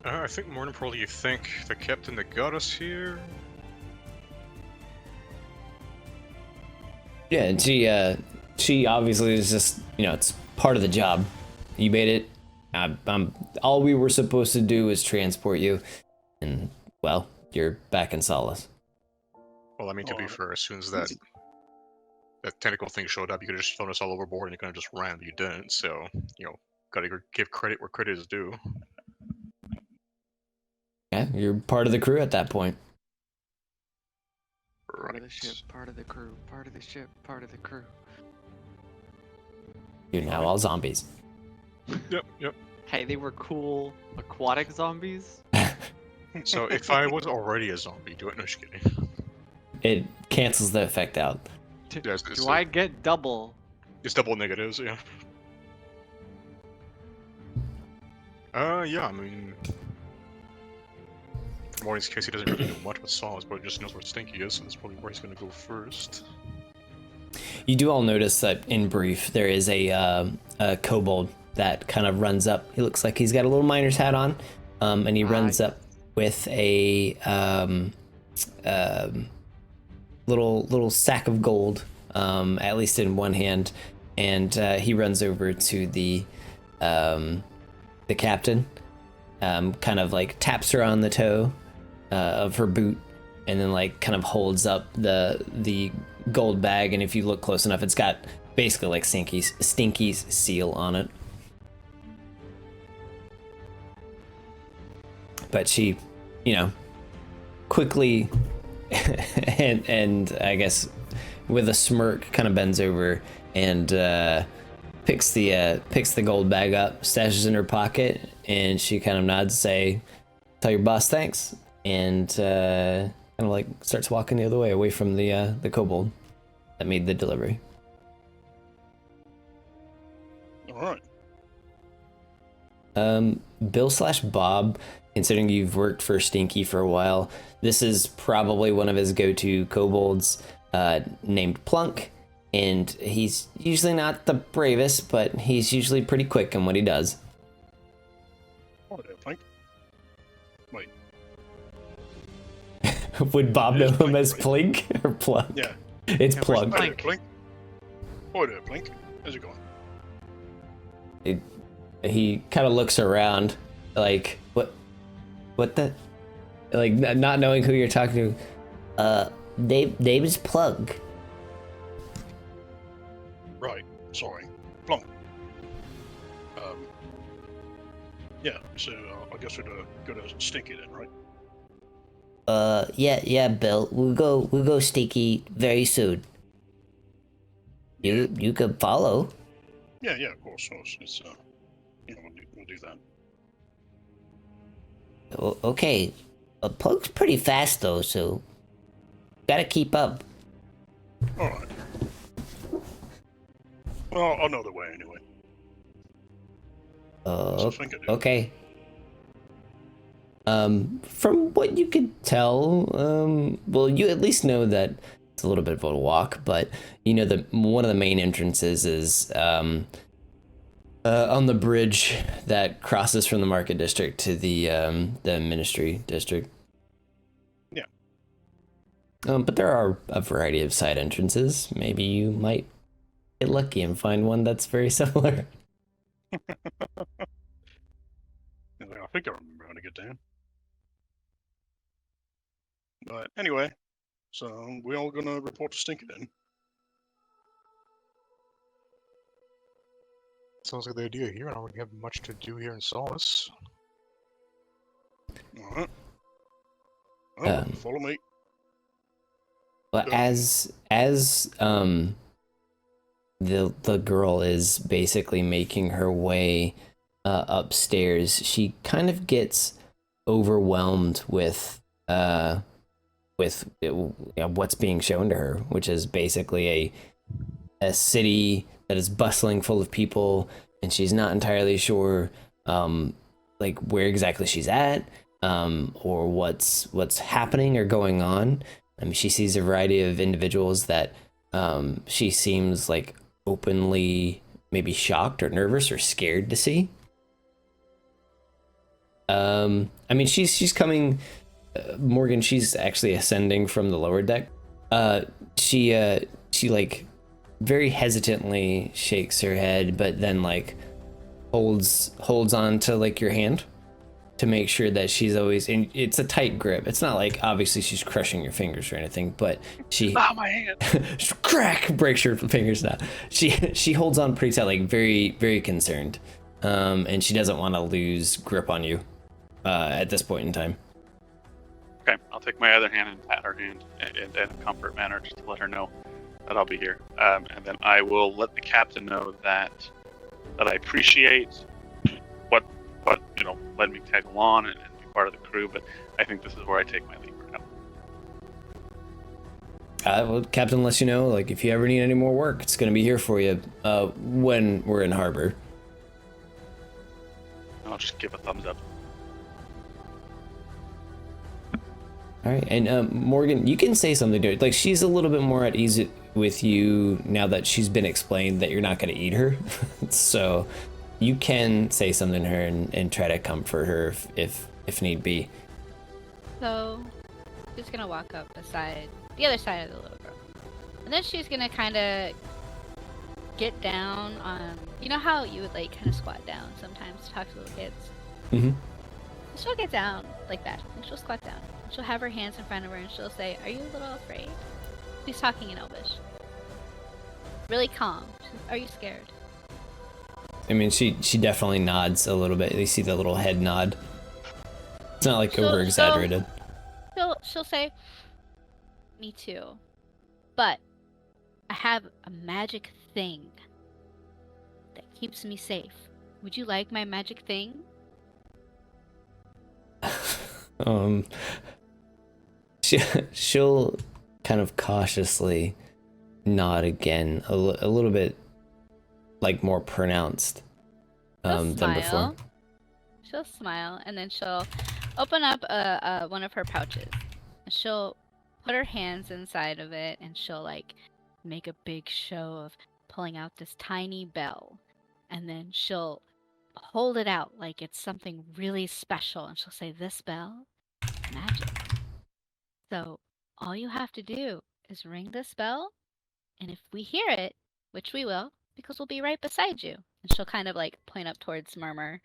I think more importantly, you think the captain that got us here. Yeah, and she obviously is just, it's part of the job. You made it. All we were supposed to do was transport you, and well, you're back in Solace. Well, I mean, to be fair, as soon as that tentacle thing showed up, you could have just thrown us all overboard and you could have just ran, but you didn't. So, gotta give credit where credit is due. Yeah, you're part of the crew at that point. Part of the ship, part of the crew, part of the ship, part of the crew. You're now all zombies. Yep. Hey, they were cool aquatic zombies. So if I was already a zombie, do it. No, just kidding. It cancels the effect out. Yes, Do I get double? It's double negatives, yeah. Yeah, I mean... For Morgan's case, he doesn't really know much about Solace, but he just knows where Stinky is, so that's probably where he's gonna go first. You do all notice that in brief, there is a kobold that kind of runs up. He looks like he's got a little miner's hat on, and he runs up with a little sack of gold, at least in one hand, and he runs over to the captain, kind of like taps her on the toe of her boot, and then like kind of holds up the gold bag, and if you look close enough, it's got basically like Stinky's seal on it. But she, quickly and I guess with a smirk kind of bends over and picks the gold bag up, stashes it in her pocket, and she kind of nods to say, "Tell your boss thanks," and kind of like starts walking the other way, away from the kobold that made the delivery. All Bill right. / Bob, considering you've worked for Stinky for a while, this is probably one of his go-to kobolds, named Plunk, and he's usually not the bravest, but he's usually pretty quick in what he does. Oh, there, Plank. Wait. Would Bob It know is him Plink, as right? Plink or Plunk? Yeah. It's Yeah, where's Plunk. Hi there, Plink. Oh, there, Plink. How's it going? He kind of looks around, like, what the, like, not knowing who you're talking to. David's Plug. Right. Sorry. Plunk. Yeah, so I guess we'd go to Stinky then, right? Yeah, Bill. We'll go Stinky very soon. You could follow. Yeah, of course. It's we'll do that. Okay. Plug's pretty fast though, so gotta keep up. All right. Well, I'll know the way anyway. So think I do. Okay. From what you could tell, well, you at least know that it's a little bit of a walk, but you know that one of the main entrances is on the bridge that crosses from the market district to the ministry district. Yeah. But there are a variety of side entrances. Maybe you might get lucky and find one that's very similar. I think I remember how to get down. But anyway, so we all gonna report to Stinky then. Sounds like the idea here. I don't really have much to do here in Solace. All right. Well, Um, follow me. But as the girl is basically making her way upstairs, she kind of gets overwhelmed with what's being shown to her, which is basically a city that is bustling full of people, and she's not entirely sure like where exactly she's at, or what's happening or going on. I mean, she sees a variety of individuals that she seems like openly maybe shocked or nervous or scared to see. I mean, she's coming, Morgan, she's actually ascending from the lower deck. She like very hesitantly shakes her head, but then like holds on to like your hand, to make sure that she's always in. It's a tight grip. It's not like obviously she's crushing your fingers or anything, but she my hand. crack breaks your fingers now. She holds on pretty tight, like very very concerned, and she doesn't want to lose grip on you at this point in time. Okay, I'll take my other hand and pat her hand in a comfort manner just to let her know that I'll be here. And then I will let the captain know that I appreciate what led me tag along and be part of the crew, but I think this is where I take my leave right now. Well, Captain lets you know, like, if you ever need any more work, it's gonna be here for you when we're in harbor. And I'll just give a thumbs up. All right, and Morgan, you can say something to her. Like, she's a little bit more at ease with you now that she's been explained that you're not gonna eat her. So you can say something to her and try to comfort her if need be. So she's gonna walk up beside the other side of the little girl, and then she's gonna kind of get down on. You know how you would like kind of squat down sometimes to talk to little kids. Mm-hmm. She'll get down like that, and she'll squat down. And she'll have her hands in front of her, and she'll say, "Are you a little afraid?" She's talking in Elvish. Really calm. Are you scared? I mean, she definitely nods a little bit. You see the little head nod. It's not like over exaggerated. She'll say, "Me too, but I have a magic thing that keeps me safe. Would you like my magic thing?" She'll kind of cautiously nod again, a little bit like more pronounced than before. She'll smile, and then she'll open up one of her pouches. And she'll put her hands inside of it, and she'll like make a big show of pulling out this tiny bell. And then she'll hold it out like it's something really special, and she'll say, "This bell is magic. So all you have to do is ring this bell, and if we hear it, which we will, because we'll be right beside you." And she'll kind of like point up towards Murmur,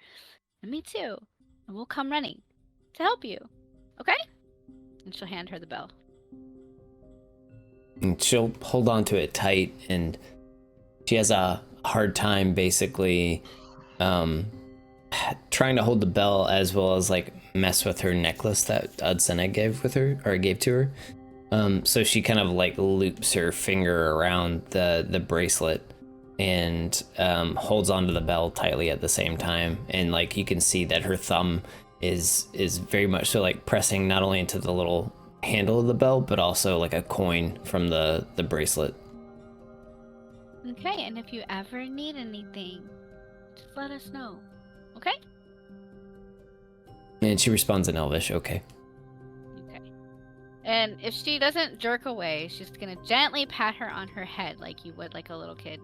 "And me too. And we'll come running to help you. Okay?" And she'll hand her the bell. And she'll hold on to it tight, and she has a hard time basically trying to hold the bell as well as like mess with her necklace that Udsena gave to her. So she kind of like loops her finger around the bracelet and holds onto the bell tightly at the same time, and like you can see that her thumb is very much so like pressing not only into the little handle of the bell but also like a coin from the bracelet. Okay, and if you ever need anything, just let us know. Okay? And she responds in Elvish, okay. Okay. And if she doesn't jerk away, she's gonna gently pat her on her head like you would like a little kid.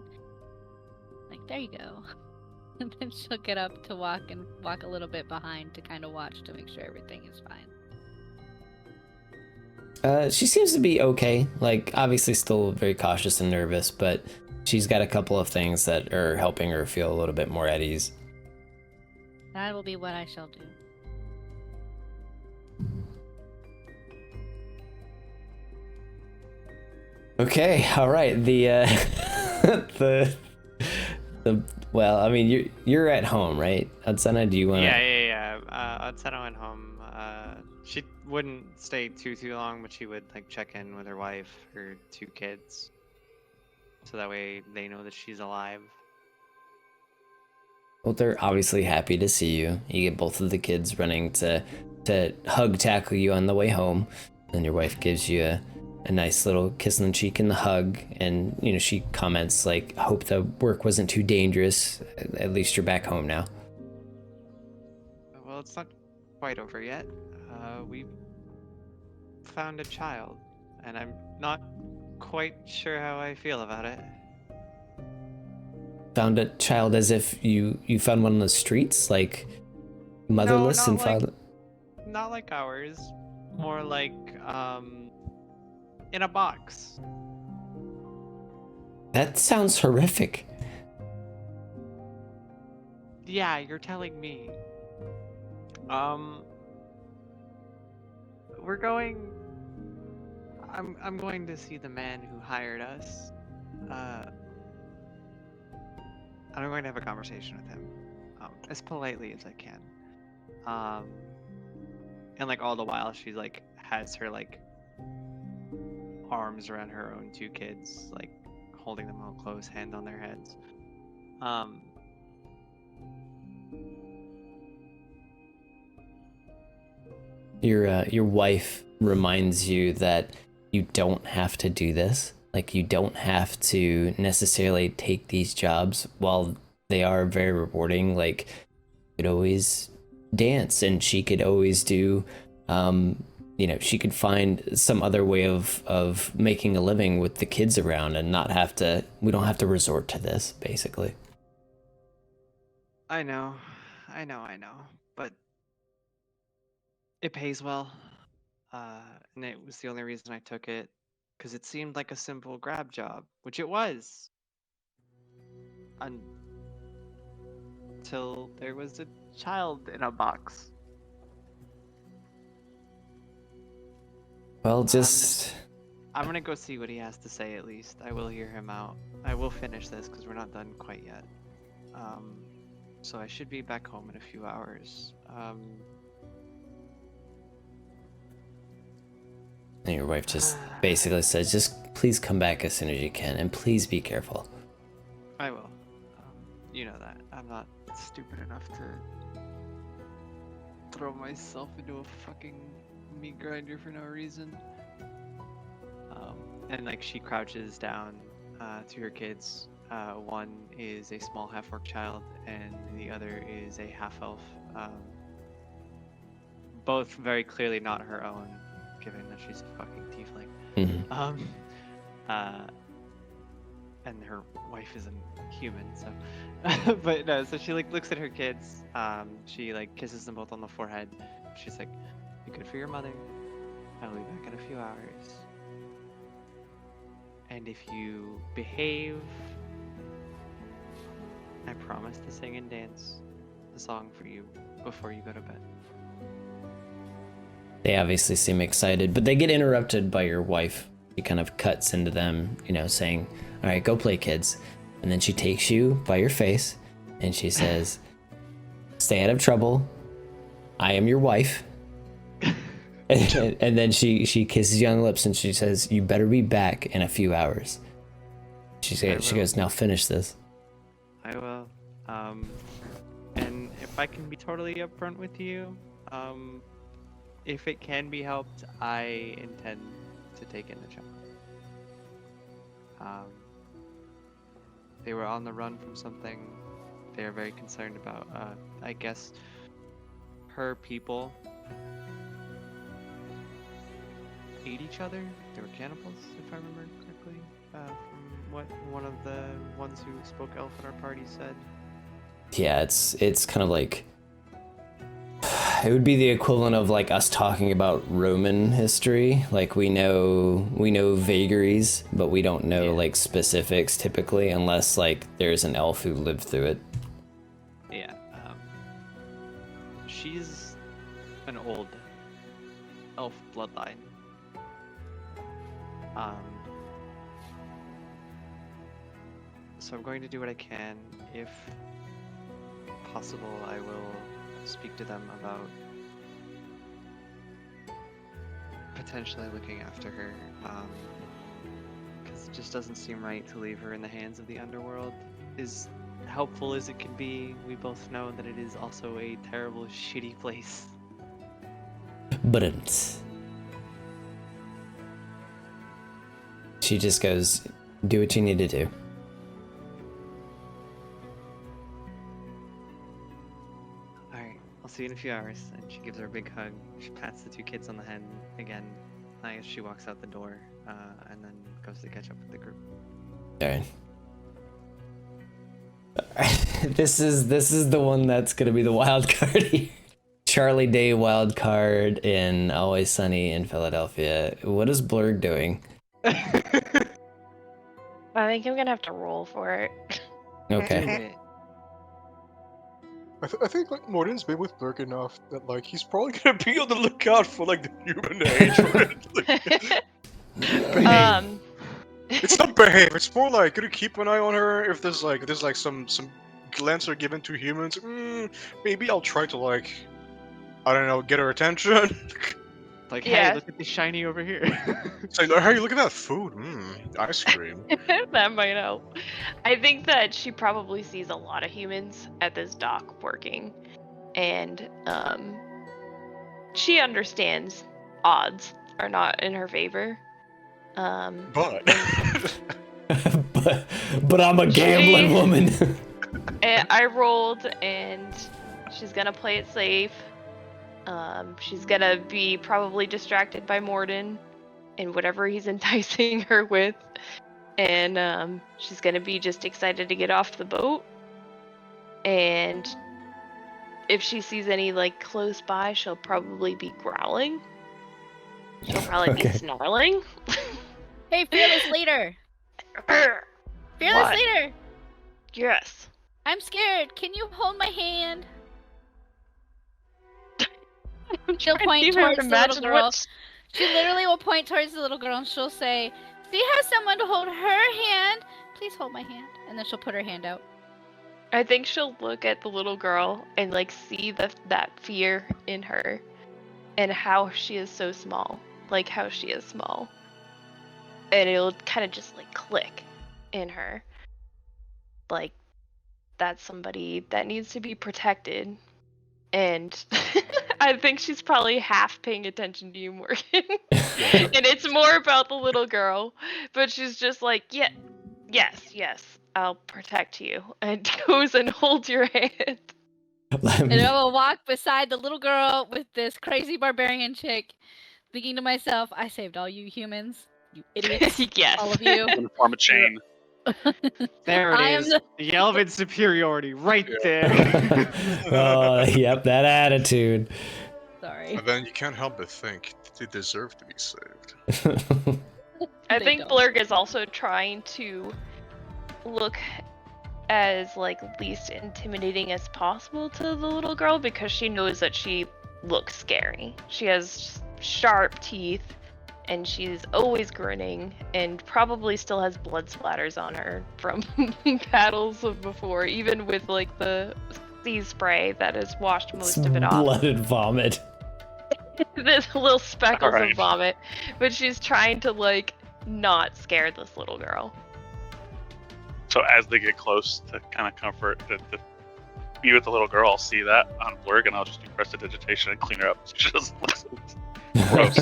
Like, there you go. And then she'll get up to walk a little bit behind to kind of watch to make sure everything is fine. She seems to be okay. Like, obviously still very cautious and nervous, but she's got a couple of things that are helping her feel a little bit more at ease. That will be what I shall do. Okay, all right. Well, I mean, you're at home, right, Udsena? Do you want to? Yeah. Udsena went home. She wouldn't stay too long, but she would like check in with her wife, her 2 kids, so that way they know that she's alive. Well, they're obviously happy to see you. You get both of the kids running to hug tackle you on the way home, and your wife gives you a nice little kiss on the cheek and the hug, and you know she comments like, "Hope the work wasn't too dangerous. At least you're back home now." Well, it's not quite over yet. We found a child, and I'm not quite sure how I feel about it. Found a child as if you found one on the streets, like motherless No, and father. Not like ours. More like in a box. That sounds horrific. Yeah, you're telling me. We're going. I'm going to see the man who hired us. I'm going to have a conversation with him, as politely as I can. And like all the while, she like has her like arms around her own 2 kids, like holding them all close, hand on their heads. Your wife reminds you that you don't have to do this. Like, you don't have to necessarily take these jobs. While they are very rewarding, like, you could always dance, and she could always do, she could find some other way of making a living with the kids around and not have to, we don't have to resort to this, basically. I know, but it pays well, and it was the only reason I took it, because it seemed like a simple grab job, which it was, until there was a child in a box. Well, just... I'm gonna go see what he has to say at least. I will hear him out. I will finish this, because we're not done quite yet. So I should be back home in a few hours. And your wife just basically says, just please come back as soon as you can, and please be careful. I will. You know that. I'm not stupid enough to throw myself into a fucking meat grinder for no reason. And like she crouches down to her kids. One is a small half-orc child, and the other is a half-elf. Both very clearly not her own, given that she's a fucking tiefling. Mm-hmm. And her wife isn't human, so. But no, so she like looks at her kids. She like kisses them both on the forehead. She's like, "Be good for your mother. I'll be back in a few hours. And if you behave, I promise to sing and dance a song for you before you go to bed." They obviously seem excited, but they get interrupted by your wife. She kind of cuts into them, saying, "All right, go play, kids." And then she takes you by your face and she says, "Stay out of trouble. I am your wife." and then she kisses you on the lips and she says, "You better be back in a few hours." She goes, "Now finish this." I will. And if I can be totally upfront with you, if it can be helped, I intend to take in the child. They were on the run from something. They are very concerned about, I guess, her people ate each other. They were cannibals, if I remember correctly, from what one of the ones who spoke elf at our party said. Yeah, it's kind of like, it would be the equivalent of like us talking about Roman history. Like we know vagaries, but we don't know like specifics typically, unless like there's an elf who lived through it. Yeah. She's an old elf bloodline. So I'm going to do what I can. If possible, I will speak to them about potentially looking after her, because it just doesn't seem right to leave her in the hands of the underworld. As helpful as it can be, we both know that it is also a terrible, shitty place. But she just goes, "Do what you need to do." See you in a few hours. And she gives her a big hug. She pats the 2 kids on the head again as she walks out the door, and then goes to catch up with the group. Alright. This is the one that's gonna be the wild card here. Charlie Day wild card in Always Sunny in Philadelphia. What is Blurg doing? I think I'm gonna have to roll for it. Okay. I think like Morden's been with Blurg enough that like he's probably gonna be on the lookout for like the human age. Right? Um, It's not behave. It's more like gonna keep an eye on her. If there's like some glance are given to humans, maybe I'll try to like, I don't know, get her attention. Like, Yeah. hey, look at the shiny over here. Say, hey, look at that food. Ice cream. that might help. I think that she probably sees a lot of humans at this dock working, and she understands odds are not in her favor. But but I'm a gambling woman. And I rolled, and she's gonna play it safe. She's gonna be probably distracted by Morden and whatever he's enticing her with, and she's gonna be just excited to get off the boat. And if she sees any like close by, she'll probably be growling. She'll probably be Okay. snarling. Hey, fearless leader. Fearless What? leader. Yes. I'm scared. Can you hold my hand? She'll Can't point even towards the little imagine girl. what's- She literally will point towards the little girl and she'll say, "See how someone to hold her hand? Please hold my hand." And then she'll put her hand out. I think she'll look at the little girl and like see that fear in her, and how she is so small, like how she is small, and it'll kind of just like click in her, like that's somebody that needs to be protected. And I think she's probably half paying attention to you, Morgan. And it's more about the little girl, but she's just like, yeah, yes, I'll protect you, and goes and holds your hand. And I will walk beside the little girl with this crazy barbarian chick, thinking to myself, I saved all you humans. You idiots. Yes. All of you. I'm gonna form a chain. There I it am is. the- The elven superiority right there. Oh, yep, that attitude. Sorry. And then you can't help but think they deserve to be saved. I They think don't. Blurg is also trying to look as like least intimidating as possible to the little girl, because she knows that she looks scary. She has sharp teeth, and she's always grinning, and probably still has blood splatters on her from battles of before, even with like the sea spray that has washed most of it off. Blood and vomit. There's little speckles Alright. of vomit, but she's trying to like not scare this little girl. So as they get close to kind of comfort the me with the little girl, I'll see that on Blurg, and I'll just do prestidigitation and clean her up. She just looks gross.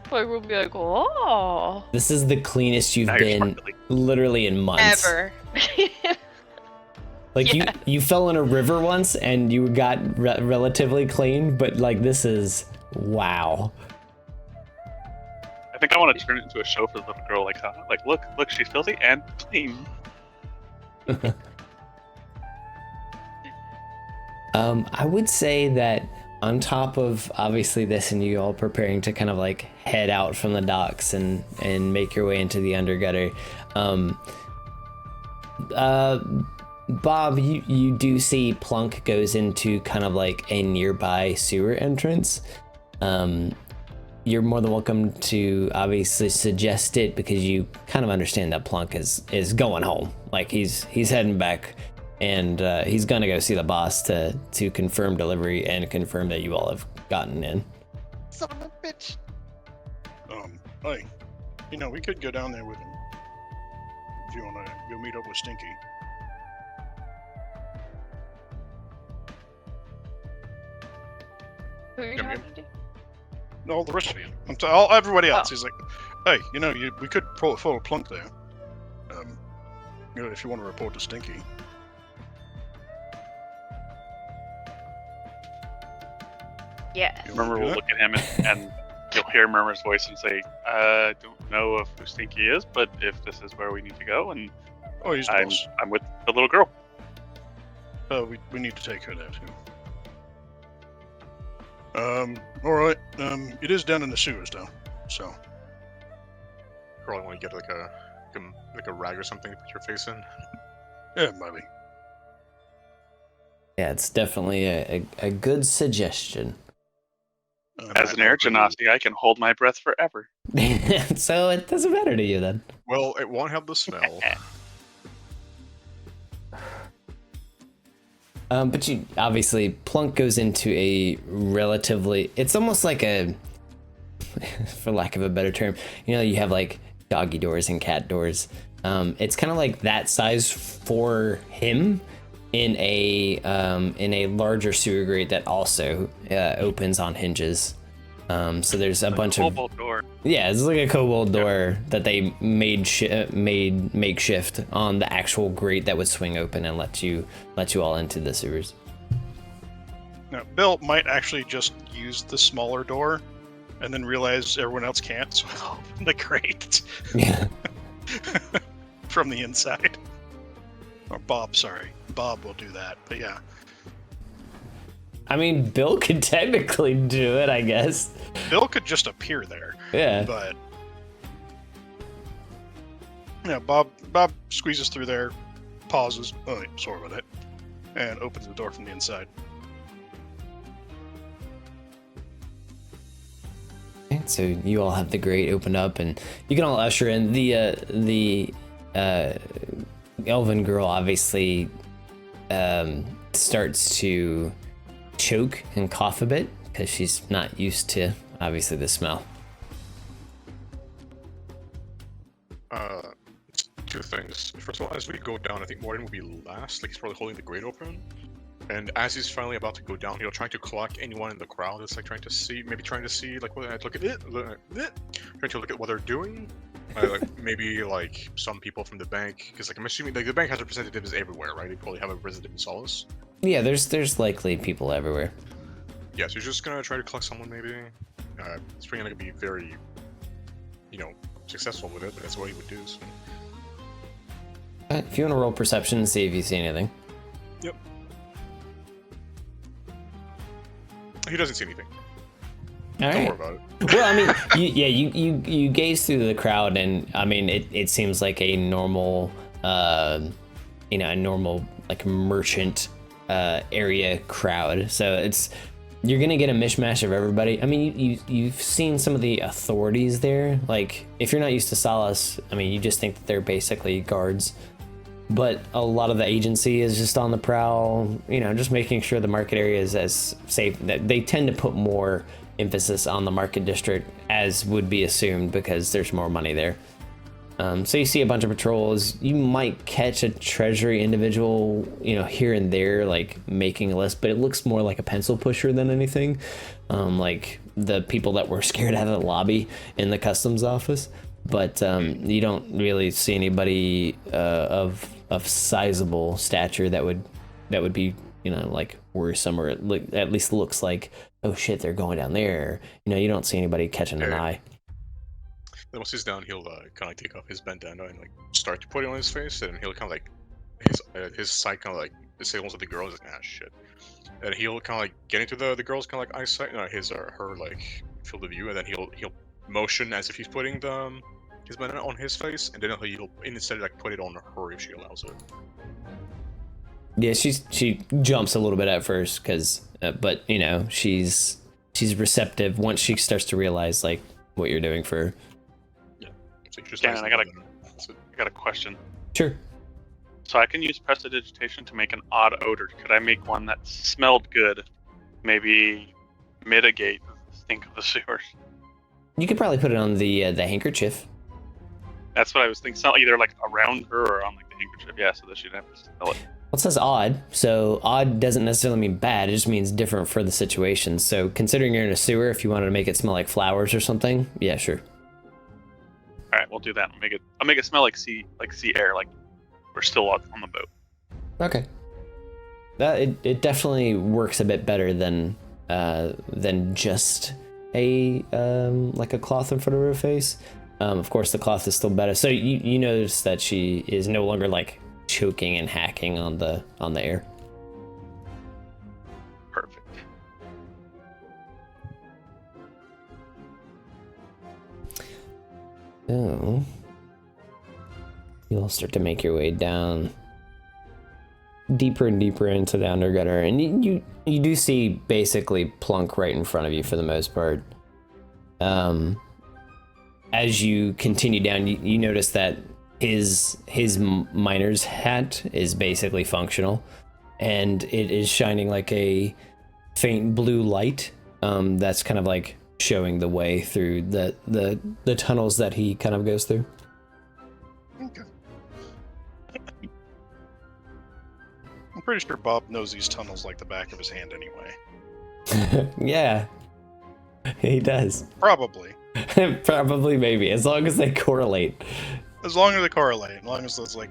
Blurg will be like, "Oh, This is the cleanest you've Now you're been sparkly. literally in months. ever." Like Yeah. you fell in a river once and you got relatively clean, but like this is wow. I think I want to turn it into a show for the little girl. Like look, she's filthy and clean. I would say that on top of obviously this and you all preparing to kind of like head out from the docks and make your way into the undergutter, Bob, you do see Plunk goes into kind of like a nearby sewer entrance. You're more than welcome to obviously suggest it because you kind of understand that Plunk is going home. Like he's heading back, and he's gonna go see the boss to confirm delivery and confirm that you all have gotten in. Son of a bitch. Hey, we could go down there with him if you want to go meet up with Stinky. Who are you Come here. talking to? No, the rest of you. Everybody else. He's like, hey, we could follow Plunk there. If you want to report to Stinky. Yes. You Murmur wanna will do look at him and you'll hear Murmur's voice and say, I don't know if who Stinky is, but if this is where we need to go, and that? Oh, he's the boss. I'm with the little girl. We need to take her there too. All right. It is down in the sewers though, so. Probably want to get like a rag or something to put your face in. Yeah, maybe. Yeah, it's definitely a good suggestion. As an air genasi, I can hold my breath forever. So it doesn't matter to you then. Well, it won't have the smell. But you obviously Plunk goes into a relatively. It's almost like a, for lack of a better term, you know, you have like doggy doors and cat doors. It's kind of like that size for him in a larger sewer grate that also opens on hinges. So there's a bunch of Kobold door. yeah, it's like a kobold door that they made makeshift on the actual grate that would swing open and let you all into the sewers. Now, Bill might actually just use the smaller door, and then realize everyone else can't, so he'll open the grate Yeah. from the inside. Or Bob, sorry. Bob will do that, but yeah. I mean, Bill could technically do it, I guess. Bill could just appear there, Yeah. but... Yeah, Bob squeezes through there, pauses, sorry about it, and opens the door from the inside. Okay, so you all have the grate opened up, and you can all usher in the elven girl. Obviously, starts to choke and cough a bit because she's not used to obviously the smell. Two things. First of all, as we go down, I think Morton will be last. Like, he's probably holding the grate open. And as he's finally about to go down, he'll try to clock anyone in the crowd that's like trying to see like what look at it, trying to look at what they're doing. Like maybe like some people from the bank, because like I'm assuming like the bank has representatives everywhere, right? They probably have a resident in Solace. Yeah, there's likely people everywhere. Yeah, so he's just gonna try to collect someone maybe. He's probably gonna be very, successful with it, but that's what he would do. So. If you want to roll perception and see if you see anything. Yep. He doesn't see anything. All Don't right. worry about it. Well, I mean, you gaze through the crowd, and I mean, it seems like a normal, a normal like merchant area crowd. So you're gonna get a mishmash of everybody. I mean, you've seen some of the authorities there. Like, if you're not used to Solace, I mean, you just think that they're basically guards. But a lot of the agency is just on the prowl, just making sure the market area is as safe. That they tend to put more emphasis on the market district, as would be assumed, because there's more money there. So you see a bunch of patrols. You might catch a treasury individual, here and there, like making a list, but it looks more like a pencil pusher than anything. Like the people that were scared out of the lobby in the customs office. But you don't really see anybody of sizable stature that would be like worrisome, or at least looks like, oh shit, they're going down there. You don't see anybody catching an eye. Then once he's down, he'll kind of take off his bandana and like start to put it on his face, and he'll kind of like his sight kind of like disables with the girls, like shit, and he'll kind of like get into the girls kind of like eyesight, his or her like field of view, and then he'll motion as if he's putting his bandana on his face, and then he'll instead like put it on her if she allows it. Yeah, she jumps a little bit at first, but she's receptive once she starts to realize like what you're doing for her. Yeah. So you just I got a question. Sure. So I can use prestidigitation to make an odd odor. Could I make one that smelled good? Maybe mitigate the stink of the sewers. You could probably put it on the handkerchief. That's what I was thinking. So either like around her or on like the handkerchief, yeah, so that she'd have to smell it. Well, it says odd, so odd doesn't necessarily mean bad. It just means different for the situation. So considering you're in a sewer, if you wanted to make it smell like flowers or something, yeah, sure. All right, we'll do that. I'll make it smell like sea air, like we're still on the boat. Okay. It definitely works a bit better than just a like a cloth in front of her face. Of course, the cloth is still better. So you notice that she is no longer like choking and hacking on the air. Perfect. So you'll start to make your way down deeper and deeper into the undergutter, and you do see basically Plunk right in front of you for the most part. As you continue down, you notice that his miner's hat is basically functional, and it is shining like a faint blue light that's kind of like showing the way through the tunnels that he kind of goes through. Okay. I'm pretty sure Bob knows these tunnels like the back of his hand anyway. Yeah, he does. Probably. Probably, maybe, as long as they correlate. As long as they correlate, as long as there's like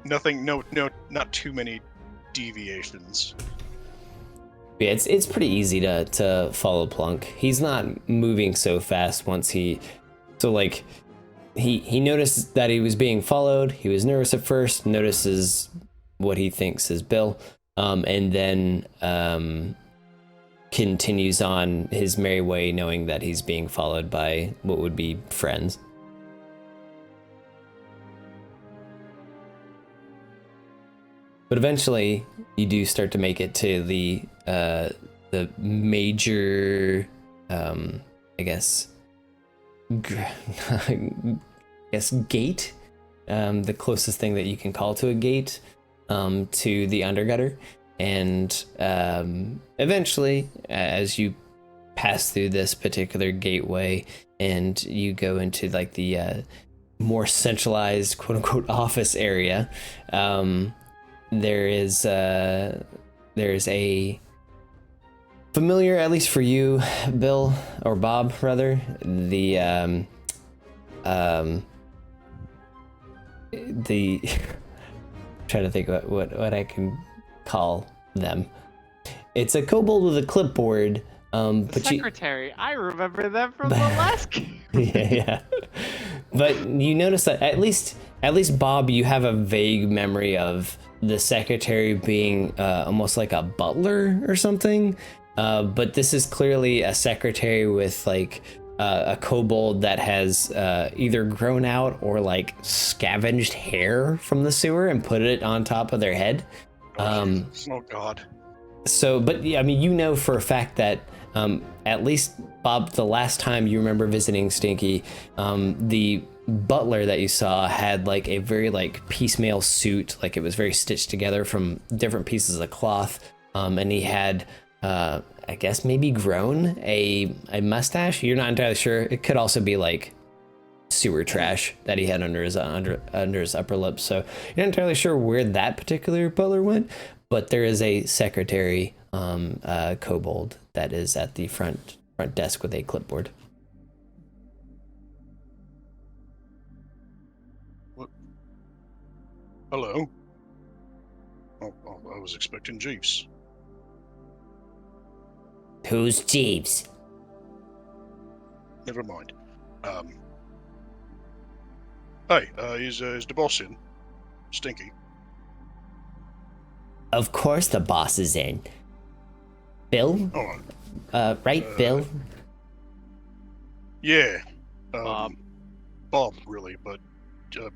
nothing, not too many deviations. Yeah, it's pretty easy to follow Plunk. He's not moving so fast once he noticed that he was being followed. He was nervous at first, notices what he thinks is Bill, and then continues on his merry way, knowing that he's being followed by what would be friends. But eventually, you do start to make it to the major, I guess gate, the closest thing that you can call to a gate, to the undergutter. And eventually, as you pass through this particular gateway and you go into like the more centralized quote unquote office area, there's a familiar, at least for you, Bill, or Bob rather, the trying to think about what I can call them. It's a kobold with a clipboard. But secretary. I remember them from the last game. yeah. But you notice that at least Bob, you have a vague memory of the secretary being almost like a butler or something. But this is clearly a secretary with like a kobold that has either grown out or like scavenged hair from the sewer and put it on top of their head. Oh God. So, but yeah, I mean, you know for a fact that at least Bob, the last time you remember visiting Stinky, the butler that you saw had like a very like piecemeal suit, like it was very stitched together from different pieces of cloth, and he had I guess maybe grown a mustache. You're not entirely sure. It could also be like sewer trash that he had under his upper lip. So you're not entirely sure where that particular butler went, but there is a secretary kobold that is at the front desk with a clipboard. What? Hello. Oh, I was expecting Jeeves. Who's Jeeves? Never mind. Hey, is the boss in? Stinky. Of course the boss is in. Bill? Oh, Right, Bill? yeah. Bob. Bob, really, but you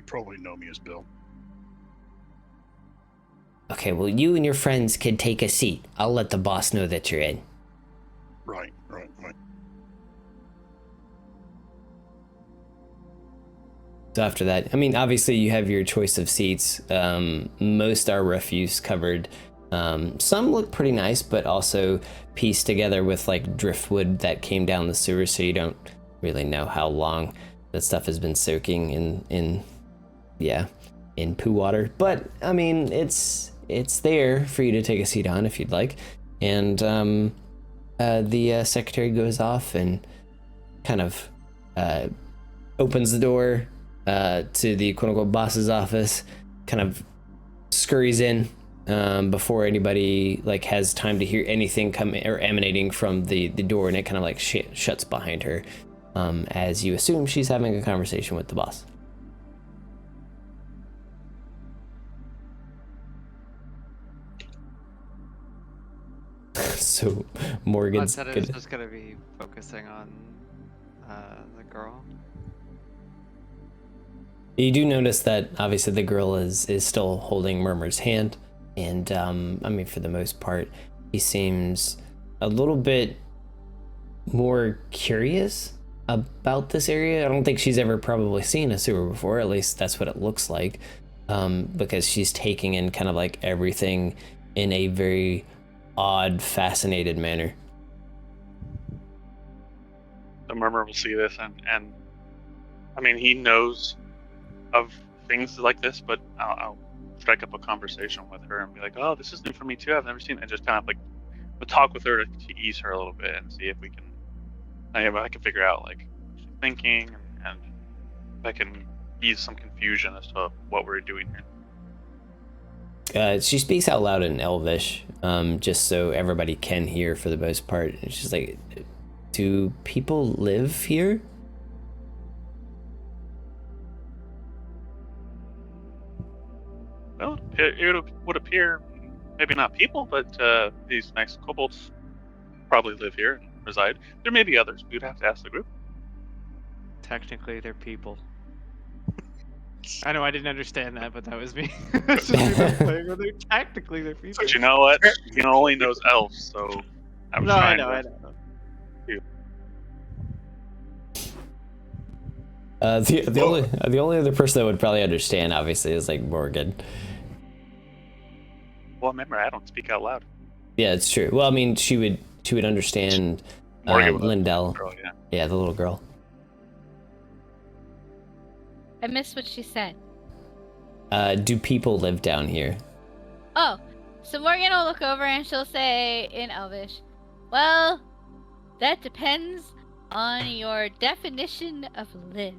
probably know me as Bill. Okay, well, you and your friends can take a seat. I'll let the boss know that you're in. Right. So after that, I mean, obviously you have your choice of seats. Most are refuse covered. Some look pretty nice, but also pieced together with like driftwood that came down the sewer, so you don't really know how long that stuff has been soaking in poo water. But I mean, it's there for you to take a seat on if you'd like. And the secretary goes off and kind of opens the door to the quote-unquote boss's office, kind of scurries in before anybody like has time to hear anything coming or emanating from the door, and it kind of like shuts behind her as you assume she's having a conversation with the boss. So Morgan's said it was just gonna be focusing on the girl. You do notice that obviously the girl is still holding Murmur's hand, And I mean, for the most part, he seems a little bit more curious about this area. I don't think she's ever probably seen a sewer before, at least that's what it looks like, because she's taking in kind of like everything in a very odd, fascinated manner. The Murmur will see this, and I mean, he knows of things like this, but I'll strike up a conversation with her and be like, "Oh, this is new for me too. I've never seen it." And just kind of like talk with her to ease her a little bit and see if we can, I can figure out like what she's thinking, and if I can ease some confusion as to what we're doing here. She speaks out loud in Elvish, just so everybody can hear for the most part. And she's like, "Do people live here?" Well, it would appear maybe not people, but these nice kobolds probably live here and reside. There may be others. We'd have to ask the group. Technically, they're people. I know I didn't understand that, but that was me. It's just me playing with it. Technically, they're people. But you know what? He only knows elves, so I was trying I to. know. The only other person that would probably understand, obviously, is like Morgan. Well, remember, I don't speak out loud. Yeah, it's true. Well, I mean, she would understand Morgan, Lindell. Girl, yeah. Yeah, the little girl. I missed what she said. Do people live down here? Oh, so Morgan will look over and she'll say in Elvish, "Well, that depends on your definition of live."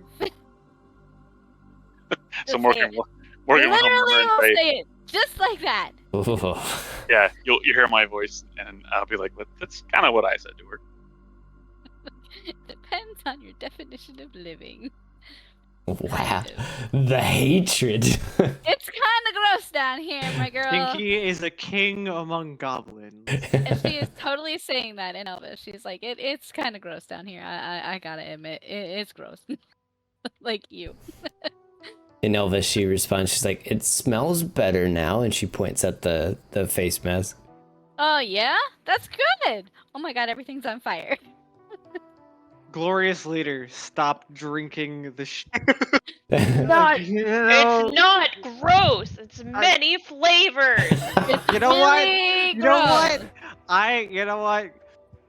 So Morgan will Literally murmur will and say, say it just like that. Ooh. "Yeah, you hear my voice," and I'll be like, "That's kind of what I said to her." Depends on your definition of living. Wow, the hatred. It's kind of gross down here, my girl. Stinky is a king among goblins. And she is totally saying that in Elvish. She's like, it's kind of gross down here. I gotta admit, it's gross. Like you. In Elvis, she responds, she's like, "It smells better now," and she points at the face mask. Oh yeah, that's good. Oh my god, everything's on fire. Glorious leader, stop drinking the Not, you know, it's not gross. It's many flavors. you know what? Really You know gross. what? You know what?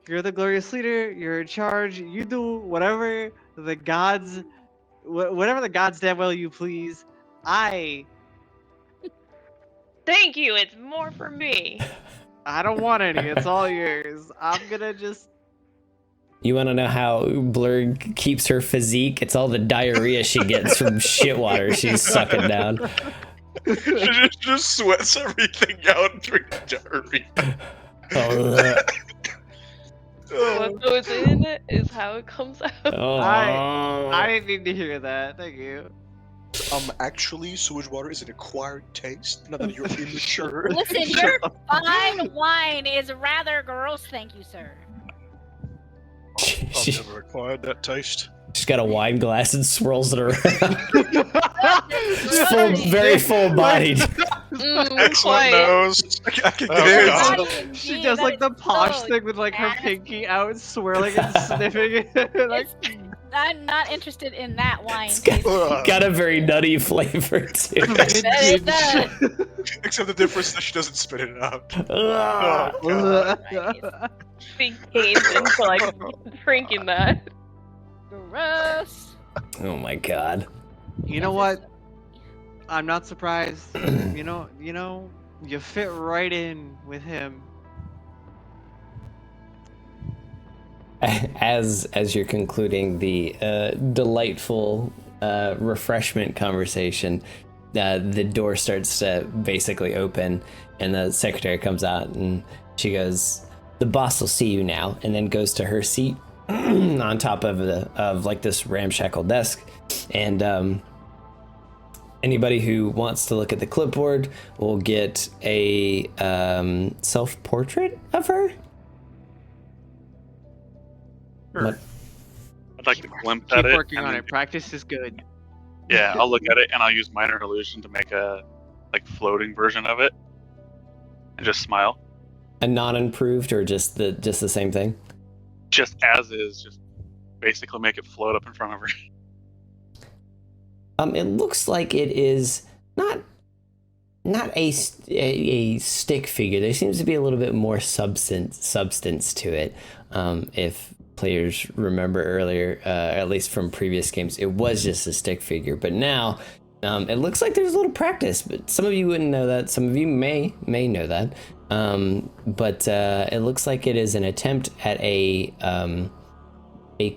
You're the glorious leader. You're in charge. You do whatever the gods, whatever the gods damn well you please. Thank you. It's more for me. I don't want any. It's all yours. I'm gonna just. You want to know how Blurg keeps her physique? It's all the diarrhea she gets from shit water she's sucking down. She just sweats everything out and drinks diarrhea. What goes in is how it comes out. I didn't need to hear that. Thank you. Actually, sewage water is an acquired taste. Now that you're immature. Listen, your fine wine is rather gross, thank you, sir. I've never acquired that taste. She's got a wine glass and swirls it around. Gross. Very full-bodied. Excellent Quite. nose. I can get Oh, it. God. She Gee, does that like is the posh so thing with like her nasty. pinky out, swirling and sniffing it. Like, I'm not interested in that wine. It's got, Ugh. got a very nutty flavor too. That is the- Except the difference that she doesn't spit it out. Ugh. Oh, Christ. Big gains into like drinking that. Gross. Oh my god. you know what? I'm not surprised. You know, you fit right in with him. As you're concluding the delightful refreshment conversation, the door starts to basically open, and the secretary comes out, and she goes, "The boss will see you now," and then goes to her seat on top of like this ramshackle desk, and anybody who wants to look at the clipboard will get a self-portrait of her. What? I'd like to glimpse at Keep it. working and on then- it. Practice is good. Yeah, I'll look at it and I'll use minor illusion to make a like floating version of it. and just smile. A non-improved or just the same thing? Just as is, just basically make it float up in front of her. It looks like it is not a stick figure. There seems to be a little bit more substance to it. If players remember earlier, at least from previous games, it was just a stick figure. But now, it looks like there's a little practice. But some of you wouldn't know that. Some of you may know that. But it looks like it is an attempt at a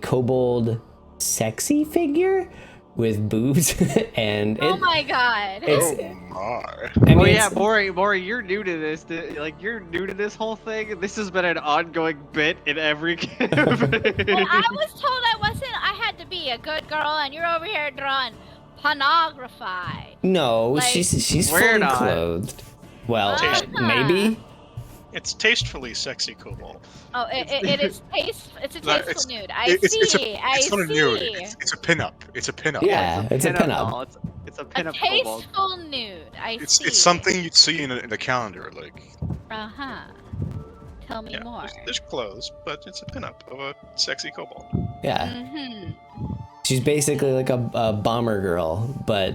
kobold sexy figure with boobs. And Oh my god. Oh my. I mean, yeah, Maury, you're new to this. You're new to this whole thing. This has been an ongoing bit in every campaign. Well, I was told I had to be a good girl, and you're over here drawing pornography. no, like- she's We're fully not. clothed. Well, Uh-huh. maybe. It's tastefully sexy kobold. Oh, it is it's a No, tasteful it's- nude. I It's see. not a see. nude. It's a pinup. It's a pinup. Yeah, it's a pinup. doll. It's a A pinup kobold. tasteful nude. I see. It's something you'd see in a calendar, like. Uh-huh. Tell me Yeah, more. there's clothes, but it's a pinup of a sexy kobold. Yeah. Mm-hmm. She's basically like a bomber girl, but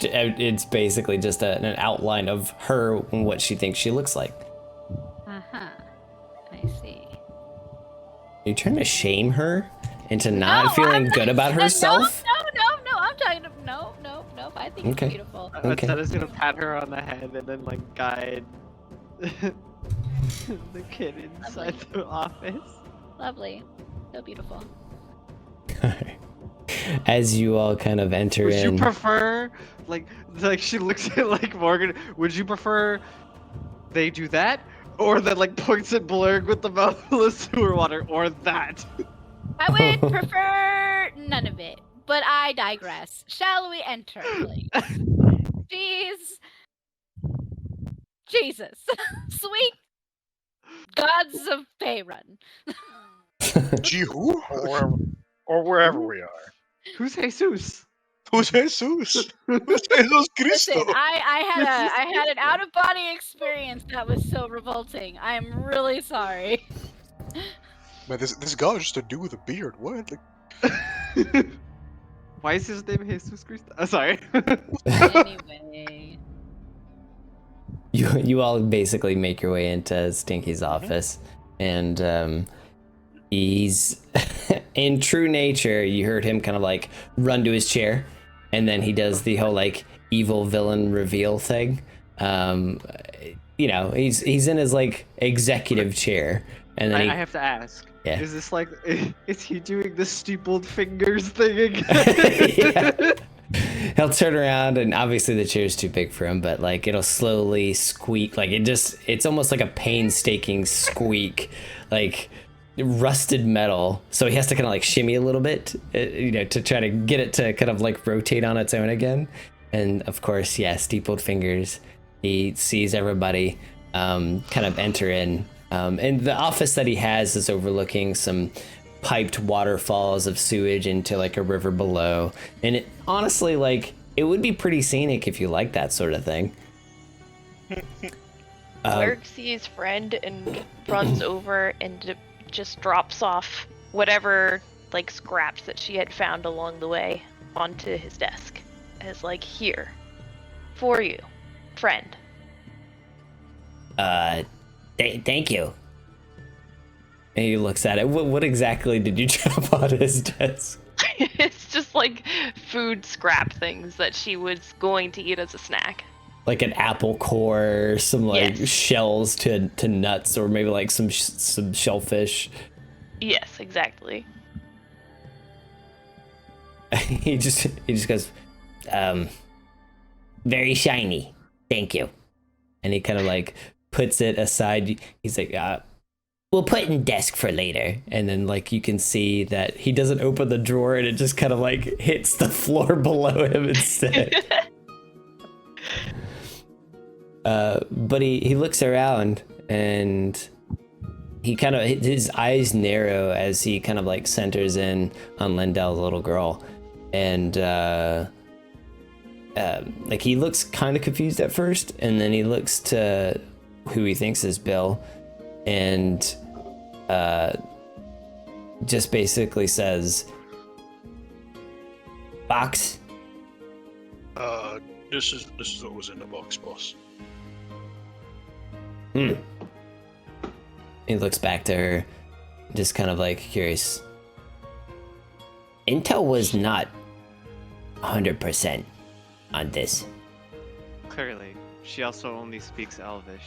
it's basically just an outline of her and what she thinks she looks like. Uh-huh. I see. Are you trying to shame her into not No, feeling I'm good about No, herself? no. I'm talking to no. I think Okay. it's beautiful. Okay. Instead, is gonna pat her on the head and then like guide the kid inside the office. Lovely. So beautiful. As you all kind of enter Would in. you prefer, like she looks at like Morgan? Would you prefer they do that, or that like points at Blurg with the mouth full of sewer water, or that? I would prefer none of it, but I digress. Shall we enter, please? Jesus. Sweet gods of Faerun. Gee, who? Or wherever we are. Who's Jesus? Who's Jesus? Who's Jesus Cristo? Listen, I had an out of body experience that was so revolting. I'm really sorry. Man, this guy is just a dude with a beard. What? Like, Why is his name Jesus Christ? Oh, sorry. Anyway. You all basically make your way into Stinky's office, and he's in true nature. You heard him kind of like run to his chair, and then he does the whole like evil villain reveal thing. You know, he's in his like executive chair, and then I have to ask. Yeah. Is this like, is he doing the steepled fingers thing again? Yeah. He'll turn around, and obviously the chair's too big for him, but like it'll slowly squeak. Like it's almost like a painstaking squeak, like rusted metal. So he has to kind of like shimmy a little bit, you know, to try to get it to kind of like rotate on its own again. And of course, yeah, steepled fingers. He sees everybody kind of enter in. And the office that he has is overlooking some piped waterfalls of sewage into like a river below. And it honestly, like, it would be pretty scenic if you like that sort of thing. Blurg sees friend and runs over and just drops off whatever like scraps that she had found along the way onto his desk as like, here for you, friend. Thank you. And he looks at it. What exactly did you drop on his desk? It's just like food scrap things that she was going to eat as a snack. Like an apple core, some like Yes. shells to nuts, or maybe like some shellfish. Yes, exactly. he just goes, Very shiny. Thank you. and he kind of like puts it aside. He's like, We'll put it in desk for later. and then like you can see that he doesn't open the drawer, and it just kind of like hits the floor below him instead. But he looks around, and he kind of, his eyes narrow as he kind of like centers in on Lindell, the little girl, and like he looks kind of confused at first, and then he looks to who he thinks is Bill, and just basically says, "Box." This is what was in the box, boss. He looks back to her, just kind of like curious. Intel was not 100% on this. Clearly, she also only speaks Elvish.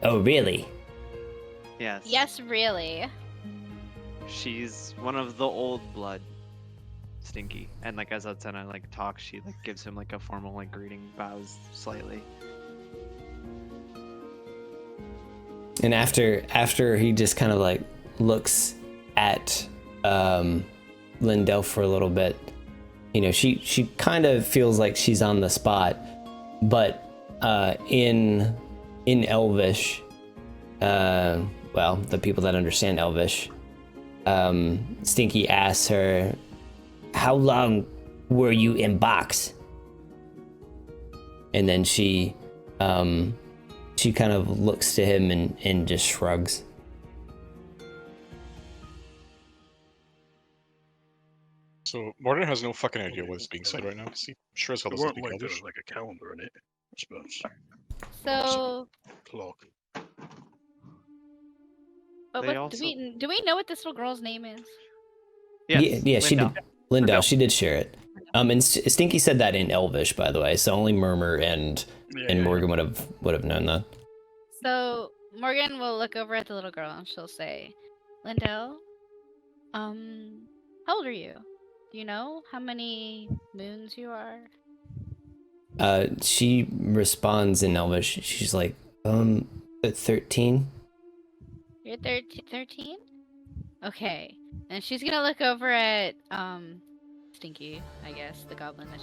Oh, really? Yes. Yes, really. She's one of the old blood, Stinky. And like as Atsena like talks, she like gives him like a formal like greeting, bows slightly. And after he just kind of like looks at Lindell for a little bit, you know, she kind of feels like she's on the spot, but in Elvish, well, the people that understand Elvish, Stinky asks her, How long were you in box? and then she kind of looks to him and just shrugs. So Morgan has no fucking idea what's being said right now. Because he sure as hell It doesn't weren't speak like there Elvish. was like a calendar in it, I suppose. So, Clock. but They what, do we know what this little girl's name is? Yes, Yeah, she Lindell. did. Lindell, Lindell. she did share it. And Stinky said that in Elvish, by the way. So only Murmur and Morgan would have known that. So Morgan will look over at the little girl and she'll say, "Lindell, how old are you? Do you know how many moons you are?" She responds in Elvish. She's like, 13. You're 13? Okay. And she's gonna look over at Stinky, I guess, the goblin that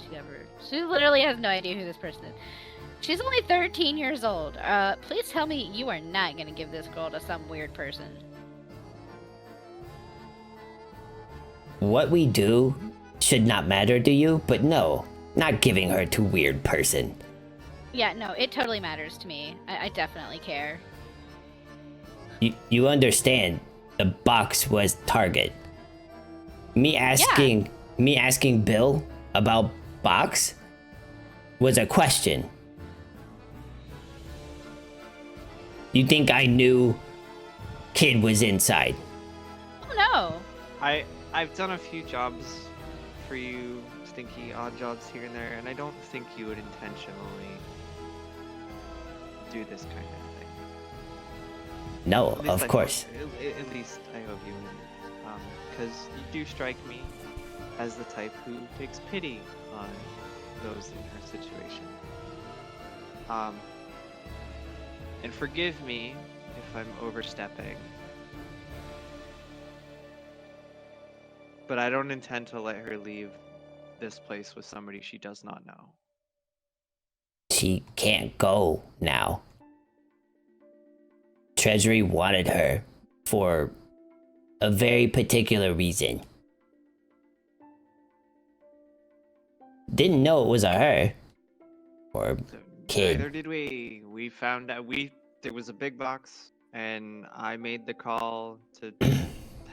she literally has no idea who this person is. She's only 13 years old. Please tell me you are not gonna give this girl to some weird person. What we do should not matter to you, but no, not giving her to weird person. Yeah, no, it totally matters to me. I definitely care. You understand the box was target. Me asking Bill about box was a question. You think I knew kid was inside? Oh no. I've done a few jobs for you, Stinky, odd jobs here and there, and I don't think you would intentionally do this kind of thing. No, At least of I course. hope- At least I hope you wouldn't, because you do strike me as the type who takes pity on those in her situation. And forgive me if I'm overstepping, but I don't intend to let her leave this place with somebody she does not know. She can't go now. Treasury wanted her for a very particular reason. Didn't know it was a her. Or So, kid. neither did we. We found out there was a big box, and I made the call to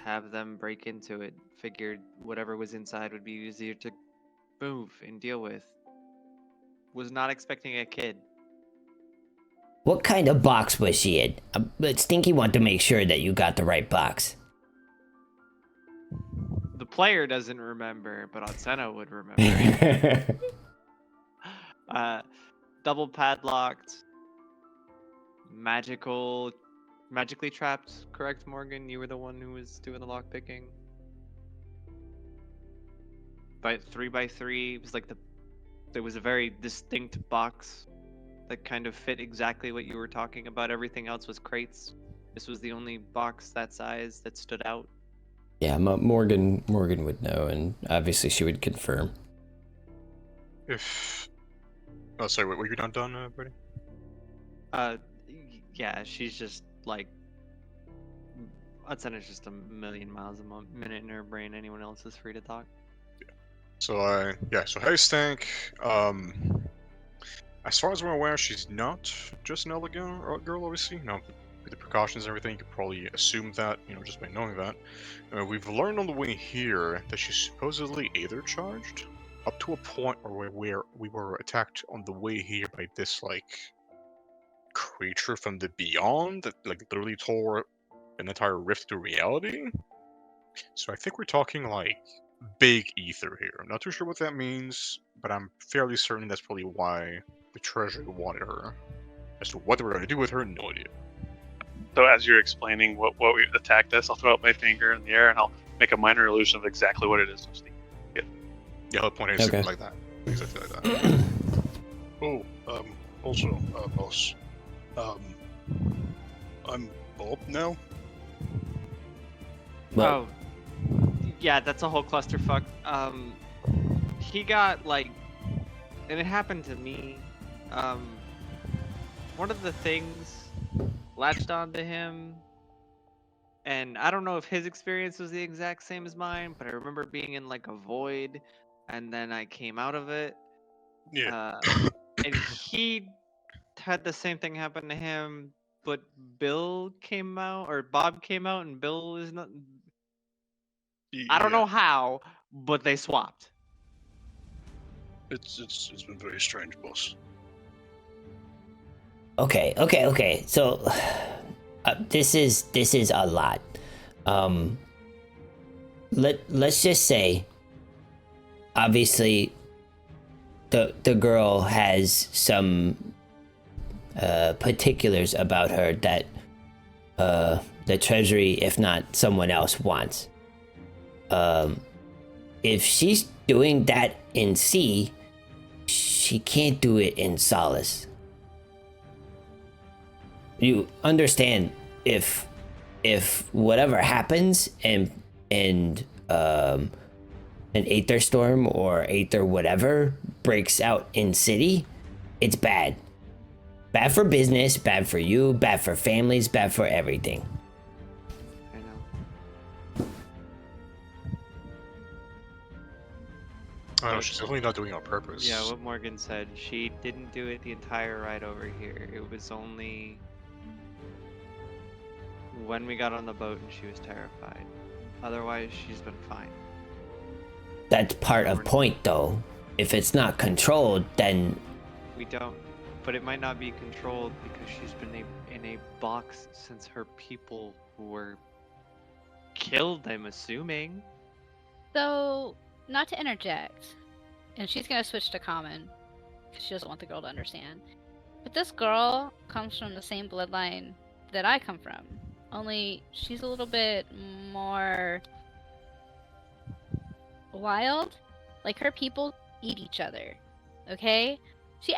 have them break into it. Figured whatever was inside would be easier to move and deal with. Was not expecting a kid. What kind of box was she in? But Stinky wanted to make sure that you got the right box. The player doesn't remember, but Atsena would remember. Double padlocked, magically trapped. Correct, Morgan? You were the one who was doing the lock picking. By 3x3, it was like there was a very distinct box that kind of fit exactly what you were talking about. Everything else was crates. This was the only box that size that stood out. Yeah, Morgan would know, and obviously she would confirm. Oh, sorry, were you not done, Brady? Yeah, she's just like Atsena's just a million miles a minute in her brain. Anyone else is free to talk. So so hey Stank. As far as we're aware, she's not just an elven girl, obviously. Now, with the precautions and everything, you could probably assume that, just by knowing that. We've learned on the way here that she's supposedly Aether charged, up to a point where we were attacked on the way here by this, creature from the beyond that, literally tore an entire rift to reality. So I think we're talking, big ether here. I'm not too sure what that means, but I'm fairly certain that's probably why the treasury wanted her. As to what they were going to do with her, no idea. So as you're explaining what we attacked us, I'll throw out my finger in the air and I'll make a minor illusion of exactly what it is. Yeah, I'll point at Okay. something like that. Exactly like that. Also, boss, I'm Bob now. Well, Oh, yeah, that's a whole clusterfuck. He got and it happened to me. One of the things latched onto him, and I don't know if his experience was the exact same as mine, but I remember being in a void, and then I came out of it. Yeah. And he had the same thing happen to him, but Bill came out, or Bob came out, and Bill is not. I don't know how, but they swapped. It's been very strange, boss. Okay. So, this is a lot. Let's just say, obviously, the girl has some particulars about her that the treasury, if not someone else, wants. If she's doing that in C, she can't do it in Solace. You understand, if whatever happens and an Aether Storm or Aether whatever breaks out in City, it's bad. Bad for business, bad for you, bad for families, bad for everything. I know. I don't know, she's definitely not doing it on purpose. Yeah, what Morgan said, she didn't do it the entire ride over here. It was only when we got on the boat and she was terrified. Otherwise, she's been fine. That's part of point, though. If it's not controlled, then We don't, but it might not be controlled because she's been in a box since her people were killed, I'm assuming. So, not to interject, and she's gonna switch to common because she doesn't want the girl to understand. But this girl comes from the same bloodline that I come from. Only she's a little bit more wild. Like, her people eat each other. Okay? She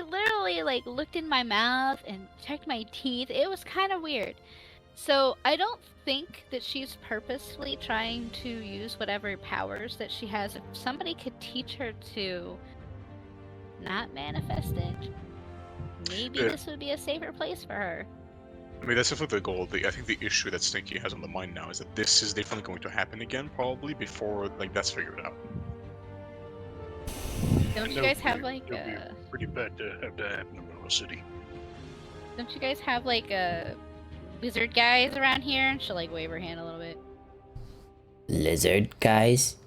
literally looked in my mouth and checked my teeth. It was kind of weird. So I don't think that she's purposefully trying to use whatever powers that she has. If somebody could teach her to not manifest it, maybe Yeah. this would be a safer place for her. I mean, that's definitely the goal. I think the issue that Stinky has on the mind now is that this is definitely going to happen again, probably, before, that's figured out. Don't you That guys would have be- that would be pretty bad to have that happen in the middle of the city. don't you guys have wizard guys around here? And she'll wave her hand a little bit. lizard guys.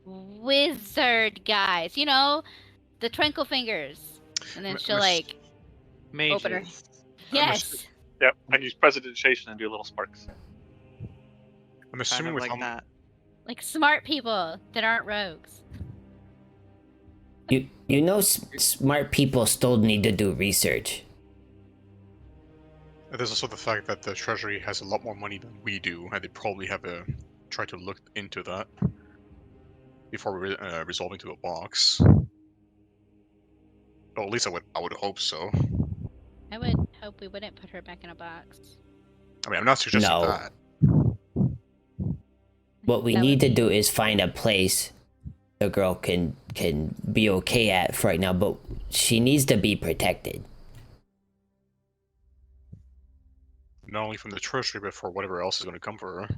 Wizard guys, the twinkle fingers. And then she'll Mages. open her. Yes. Yep, I use prestidigitation and do little sparks. I'm Kind assuming of with like how that. Like smart people that aren't rogues. You know, smart people still need to do research. there's also the fact that the treasury has a lot more money than we do, and they probably have try to look into that before resolving to a box. Well, at least I would hope so. I would hope we wouldn't put her back in a box. I mean, I'm not suggesting No. that. What we That need would to do is find a place the girl can be okay at for right now, but she needs to be protected. Not only from the treasury, but for whatever else is going to come for her.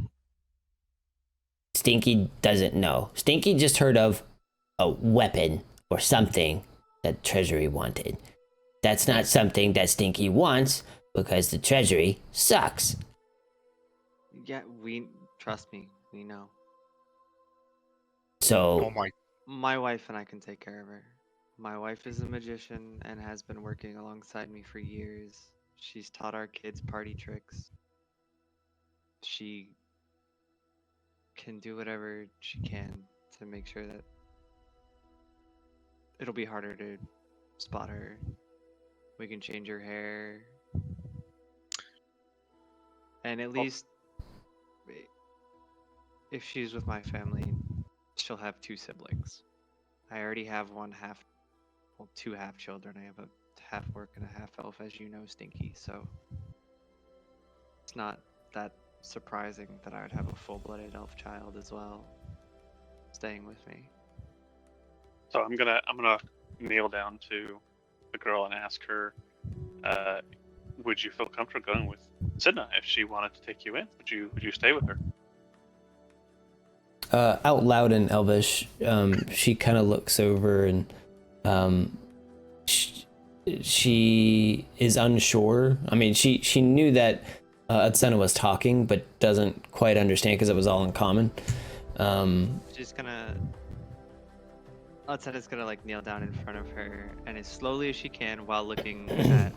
Stinky doesn't know. Stinky just heard of a weapon or something that Treasury wanted. That's not something that Stinky wants because the Treasury sucks. Yeah, trust me, we know. So Oh my. My wife and I can take care of her. My wife is a magician and has been working alongside me for years. She's taught our kids party tricks. She can do whatever she can to make sure that it'll be harder to spot her. We can change her hair. And at least if she's with my family, she'll have 2 siblings. I already have two half children. I have a half orc and a half elf, as you know, Stinky, so it's not that surprising that I would have a full-blooded elf child as well staying with me. So I'm gonna kneel down to the girl and ask her, would you feel comfortable going with Sidna if she wanted to take you in? Would you stay with her? Out loud in Elvish, she kind of looks over and she is unsure. I mean, she knew that Atsena was talking, but doesn't quite understand because it was all in common. She's gonna... Atsena's gonna like kneel down in front of her and as slowly as she can while looking at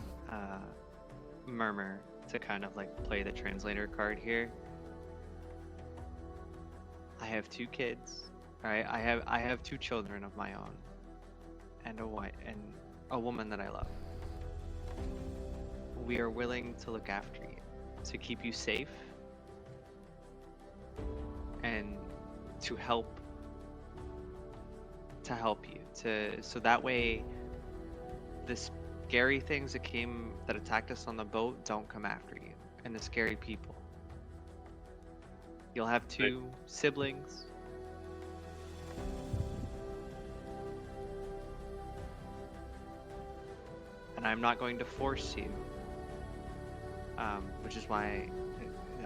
Murmur to kind of like play the translator card here. I have 2 kids, right? I have 2 children of my own, and a woman that I love. We are willing to look after you, to keep you safe, and to help you, so that way the scary things that attacked us on the boat don't come after you, and the scary people. You'll have 2 siblings. And I'm not going to force you. Which is why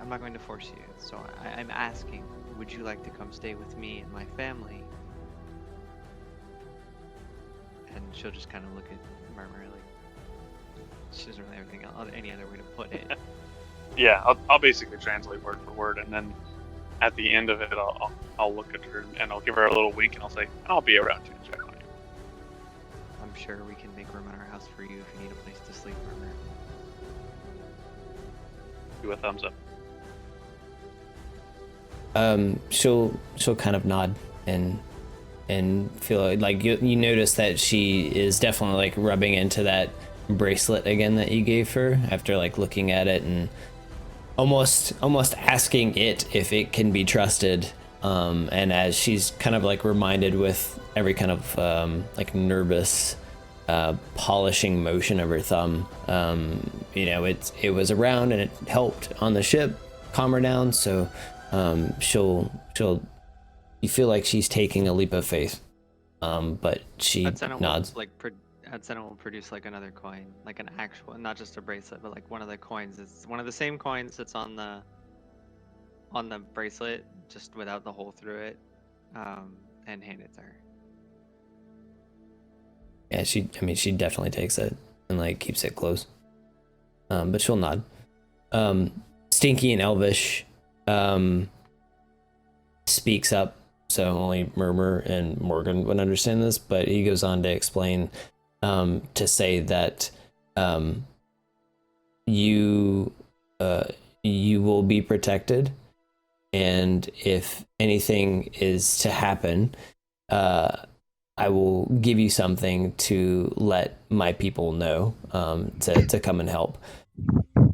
I'm not going to force you. So I'm asking, would you like to come stay with me and my family? And she'll just kind of look at Murmur like she doesn't really have any other way to put it. Yeah, I'll basically translate word for word, and then at the end of it, I'll look at her and I'll give her a little wink, and I'll say, "I'll be around to check on you." I'm sure we can make room in our house for you if you need a place to sleep, Murmur. Do a thumbs up. She'll kind of nod and feel like you notice that she is definitely like rubbing into that bracelet again that you gave her after like looking at it and almost asking it if it can be trusted. And as she's kind of like reminded with every kind of like nervous polishing motion of her thumb, it was around and it helped on the ship calm her down. So you feel like she's taking a leap of faith, but she nods. Atsena will produce like another coin, like an actual, not just a bracelet, but like one of the coins. It's one of the same coins that's on the bracelet, just without the hole through it, and hand it to her. Yeah, she definitely takes it and like keeps it close. But she'll nod. Stinky and Elvish speaks up, so only Murmur and Morgan would understand this, but he goes on to explain, to say that you will be protected, and if anything is to happen, I will give you something to let my people know, to come and help.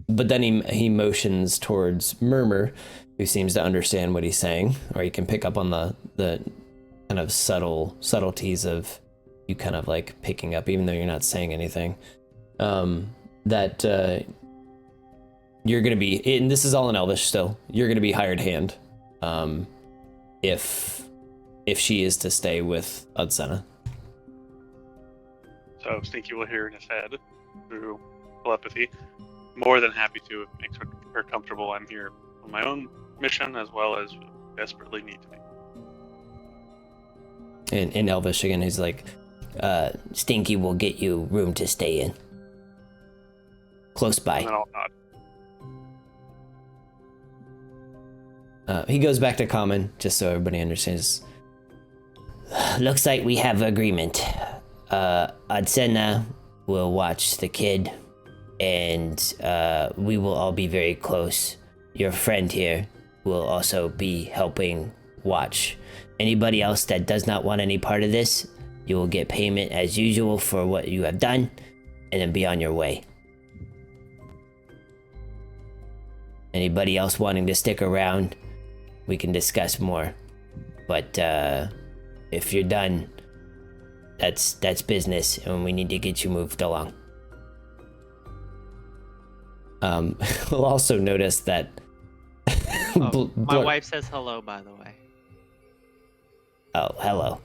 But then he motions towards Murmur, who seems to understand what he's saying, or you can pick up on the kind of subtleties of you kind of like picking up, even though you're not saying anything, that you're going to be, and this is all in Elvish still, you're going to be hired hand, if she is to stay with Atsena. So Stinky will hear in his head through telepathy. More than happy to, if it makes her comfortable. I'm here on my own mission as well as desperately need to be. In Elvish again, he's like, Stinky will get you room to stay in. Close by. And then I'll nod. He goes back to common, just so everybody understands. Looks like we have agreement. Adsena will watch the kid, and we will all be very close. Your friend here will also be helping watch. Anybody else that does not want any part of this, you will get payment as usual for what you have done, and then be on your way. Anybody else wanting to stick around, we can discuss more. But if you're done, that's business, and we need to get you moved along. We'll also notice that My wife says hello, by the way. Oh, hello.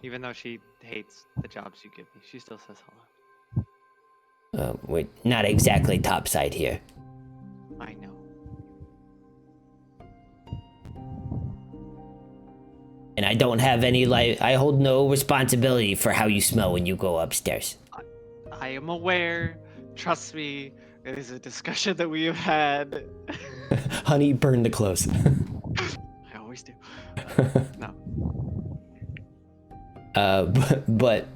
Even though she hates the jobs you give me, she still says hello. We're not exactly topside here. I know. And I don't have any I hold no responsibility for how you smell when you go upstairs. I am aware. Trust me, it is a discussion that we have had. Honey, burn the clothes. I always do. No. But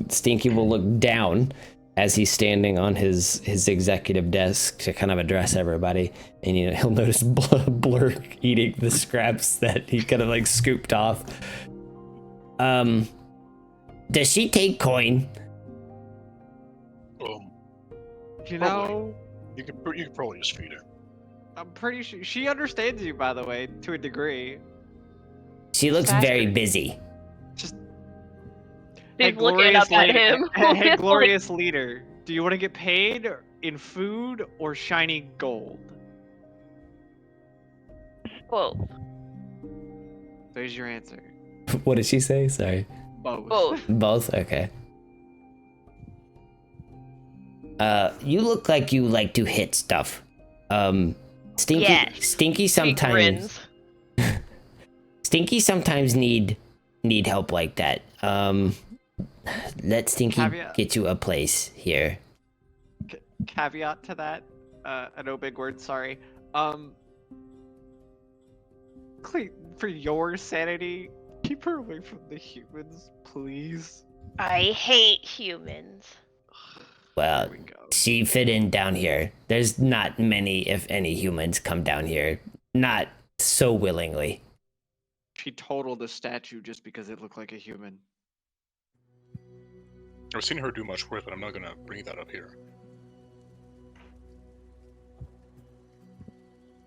Stinky will look down as he's standing on his executive desk to kind of address everybody, and he'll notice Blurk eating the scraps that he kind of like scooped off. Does she take coin? You know, You could probably just feed her. I'm pretty sure she understands you, by the way, to a degree. She looks very busy. Just He's looking up at him. Hey, glorious leader. Do you want to get paid in food or shiny gold? Both. There's your answer. What did she say? Sorry. Both. Both. Both? Okay. You look like you like to hit stuff. Stinky, Yes. Stinky He sometimes, grins. Stinky sometimes need help like that. Let Stinky Caveat. get you a place here. Caveat to that, I know big word, sorry. For your sanity, keep her away from the humans, please. I hate humans. Well, There we go. she fit in down here. There's not many, if any, humans come down here. Not so willingly. She totaled the statue just because it looked like a human. I've seen her do much worse, but I'm not gonna bring that up here.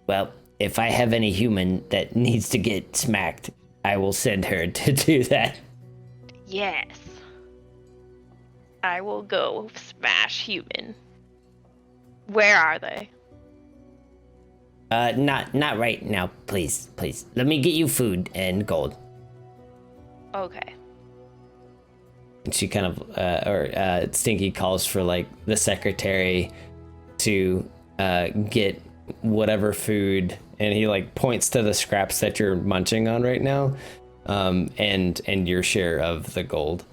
Well, if I have any human that needs to get smacked, I will send her to do that. Yes. I will go smash human. Where are they? Not right now, please. Let me get you food and gold. Okay. And she kind of, Stinky calls for like the secretary to get whatever food, and he like points to the scraps that you're munching on right now, and your share of the gold.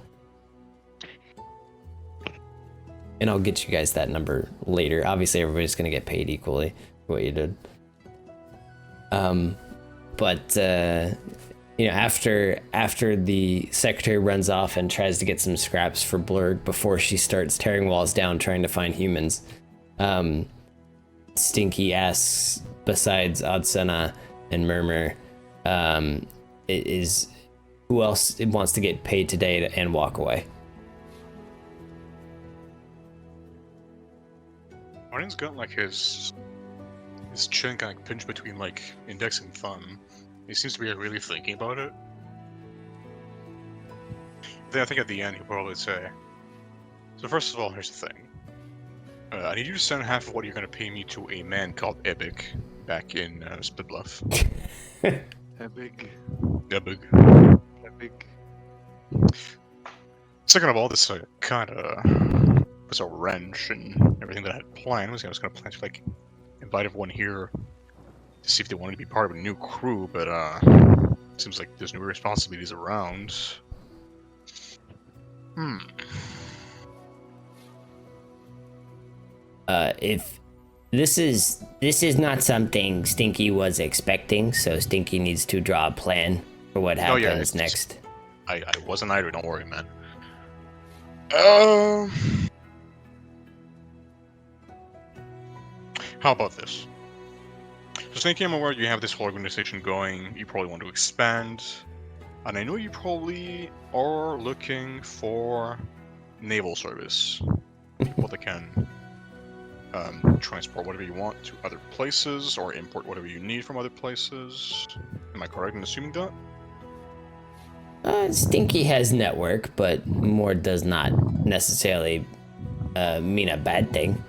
And I'll get you guys that number later. Obviously, everybody's gonna get paid equally for what you did. But after the secretary runs off and tries to get some scraps for Blurg before she starts tearing walls down trying to find humans, Stinky asks, besides Adsena and Murmur, is who else wants to get paid today and walk away? Martin's got like his chin kind of pinched between like index and thumb. He seems to be really thinking about it. Then I think at the end he'll probably say, so first of all, here's the thing. I need you to send half of what you're going to pay me to a man called Ebig back in Spitbluff. Epic. Ebig. Epic. Second of all, this kind of was a wrench in everything that I had planned. I was going to plan to like invite everyone here to see if they wanted to be part of a new crew, but seems like there's no responsibilities around. If this is not something Stinky was expecting, so Stinky needs to draw a plan for what Oh, yeah, happens it's- next. I wasn't either, don't worry, man. How about this? So Stinky, I'm aware you have this whole organization going, you probably want to expand, and I know you probably are looking for naval service. People that can transport whatever you want to other places, or import whatever you need from other places. Am I correct in assuming that? Stinky has network, but more does not necessarily mean a bad thing.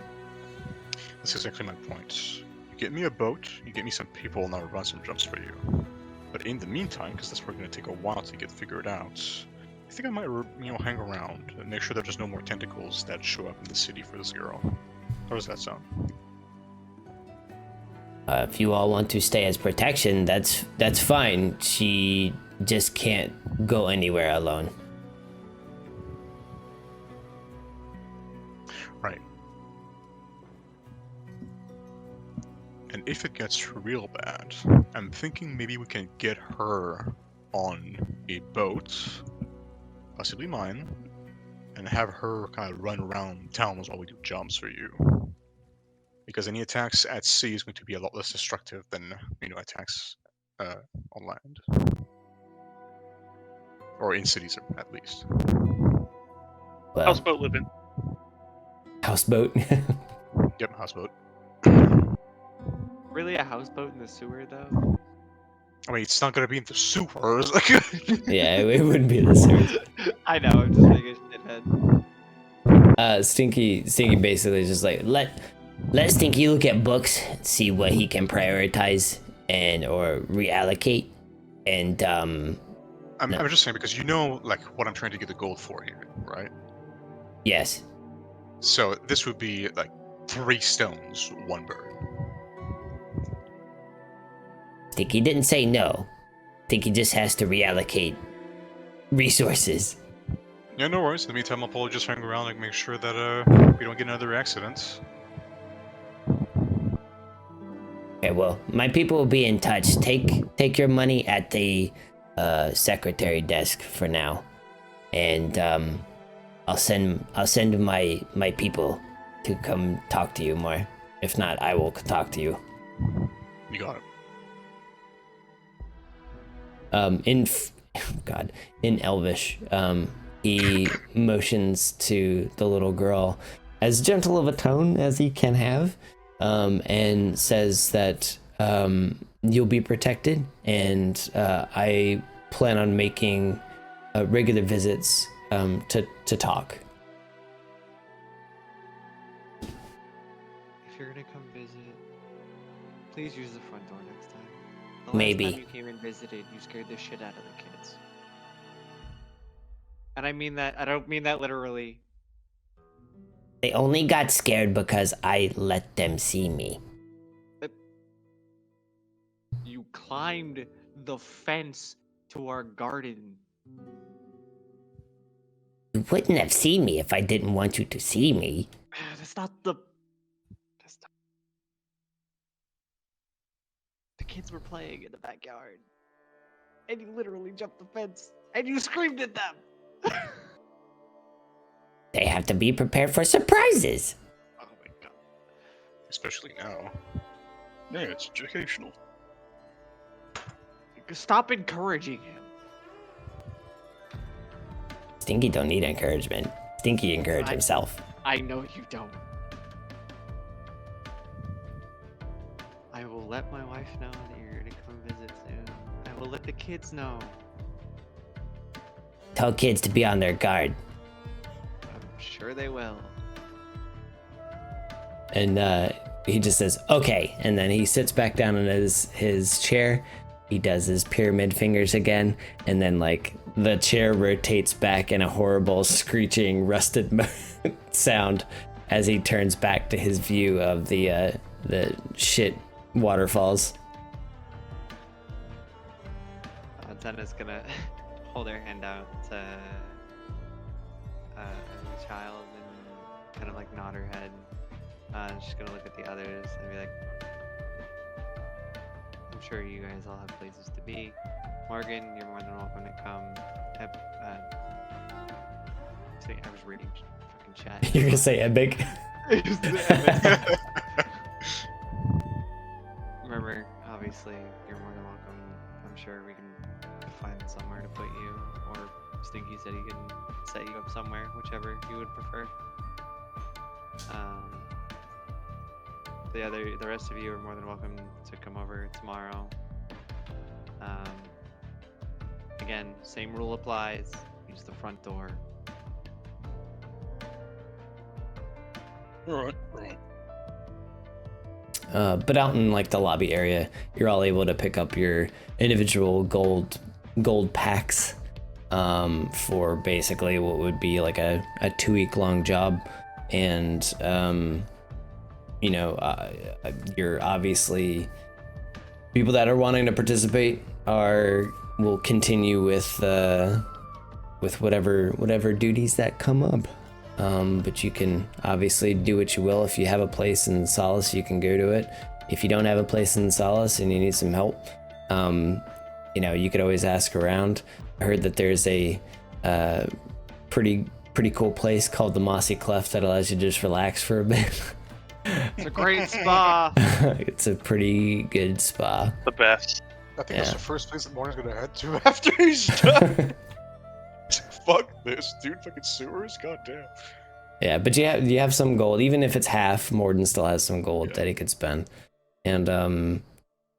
That's exactly my point. You get me a boat, you get me some people, and I'll run some jumps for you. But in the meantime, because that's going to take a while to get figured out, I think I might, hang around and make sure that there's no more tentacles that show up in the city for this girl. How does that sound? If you all want to stay as protection, that's fine. She just can't go anywhere alone. Right. And if it gets real bad, I'm thinking maybe we can get her on a boat, possibly mine, and have her kind of run around towns while we do jumps for you. Because any attacks at sea is going to be a lot less destructive than, attacks on land. Or in cities, at least. Well, Houseboat living. houseboat. Yep, houseboat. Really, a houseboat in the sewer, though? I mean, it's not gonna be in the sewers. Yeah, it wouldn't be the sewers. I know, I'm just being a shithead. Stinky basically just like let Stinky look at books, see what he can prioritize and or reallocate, and I'm just saying because what I'm trying to get the gold for here, right? yes, So this would be like 3 stones, 1 bird. Stinky didn't say no. Stinky just has to reallocate resources. Yeah, no worries. In the meantime, I'll probably just hang around and make sure that we don't get another accident. Okay, well, my people will be in touch. Take your money at the secretary desk for now, and I'll send my people to come talk to you more. If not, I will talk to you. You got it. In Elvish, he motions to the little girl, as gentle of a tone as he can have, and says that you'll be protected, and I plan on making regular visits to talk. If you're gonna come visit, please use the front door next time. The Maybe. last time you came and visited, you scared the shit out of the kids. And I mean that, I don't mean that literally. They only got scared because I let them see me. You climbed the fence to our garden. You wouldn't have seen me if I didn't want you to see me. That's not the... That's not... The kids were playing in the backyard. And you literally jumped the fence. And you screamed at them! They have to be prepared for surprises. Oh my god. Especially now. Yeah, it's educational. Stop encouraging him. Stinky don't need encouragement. Stinky encouraged himself. I know you don't. I will let my wife know that you're gonna come visit soon. I will let the kids know. Tell kids to be on their guard. I'm sure they will. And he just says, okay. And then he sits back down in his chair. He does his pyramid fingers again. And then like the chair rotates back in a horrible screeching rusted sound as he turns back to his view of the shit waterfalls. Tenna's gonna hold her hand out. a child and kind of like nod her head. She's gonna look at the others and be like, I'm sure you guys all have places to be. Morgan, you're more than welcome to come. I was reading fucking chat. You're gonna say epic? Remember, obviously, you're more than welcome. I'm sure we can find somewhere to put you, or Stinky said he can set you up somewhere, whichever you would prefer. The rest of you are more than welcome to come over tomorrow. Again, same rule applies. Use the front door. Alright. But out in like the lobby area, you're all able to pick up your individual gold packs for basically what would be like a 2-week long job. And you're obviously people that are wanting to participate will continue with whatever duties that come up. But you can obviously do what you will. If you have a place in Solace, you can go to it. If you don't have a place in Solace and you need some help, you could always ask around. I heard that there's a pretty cool place called the Mossy Cleft that allows you to just relax for a bit. It's a great spa. It's a pretty good spa. The best. I think that's the first place that Morgan's gonna head to after he's done. Fuck this, dude. Fucking sewers? Goddamn. Yeah, but you have some gold. Even if it's half, Morden still has some gold that he could spend. And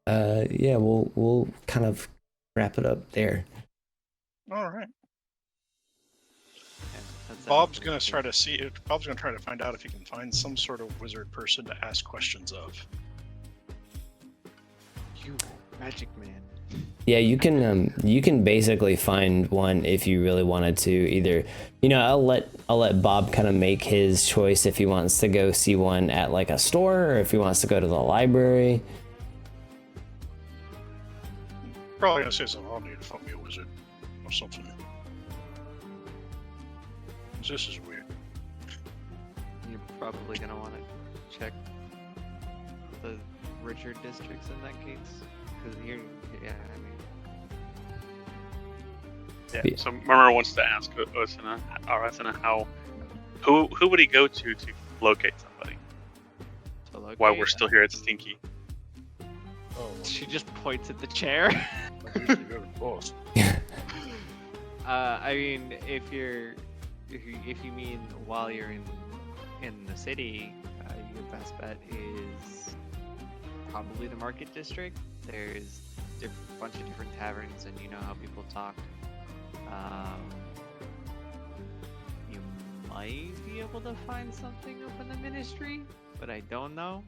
we'll kind of wrap it up there. Alright. Yeah, Bob's gonna try to find out if he can find some sort of wizard person to ask questions of. You magic man. Yeah, you can basically find one if you really wanted to. Either, I'll let Bob kind of make his choice if he wants to go see one at like a store or if he wants to go to the library. Probably gonna say something. I'll need to find me a wizard or something. This is weird. You're probably gonna want to check the richer districts in that case, because Yeah. So Murmur wants to ask Osuna who would he go to locate somebody? While we're still here at Stinky. Oh, She just points at the chair. I usually go to the boss. I mean, if you mean while you're in the city, your best bet is probably the market district. There's a bunch of different taverns, and you know how people talk. You might be able to find something up in the ministry, but I don't know.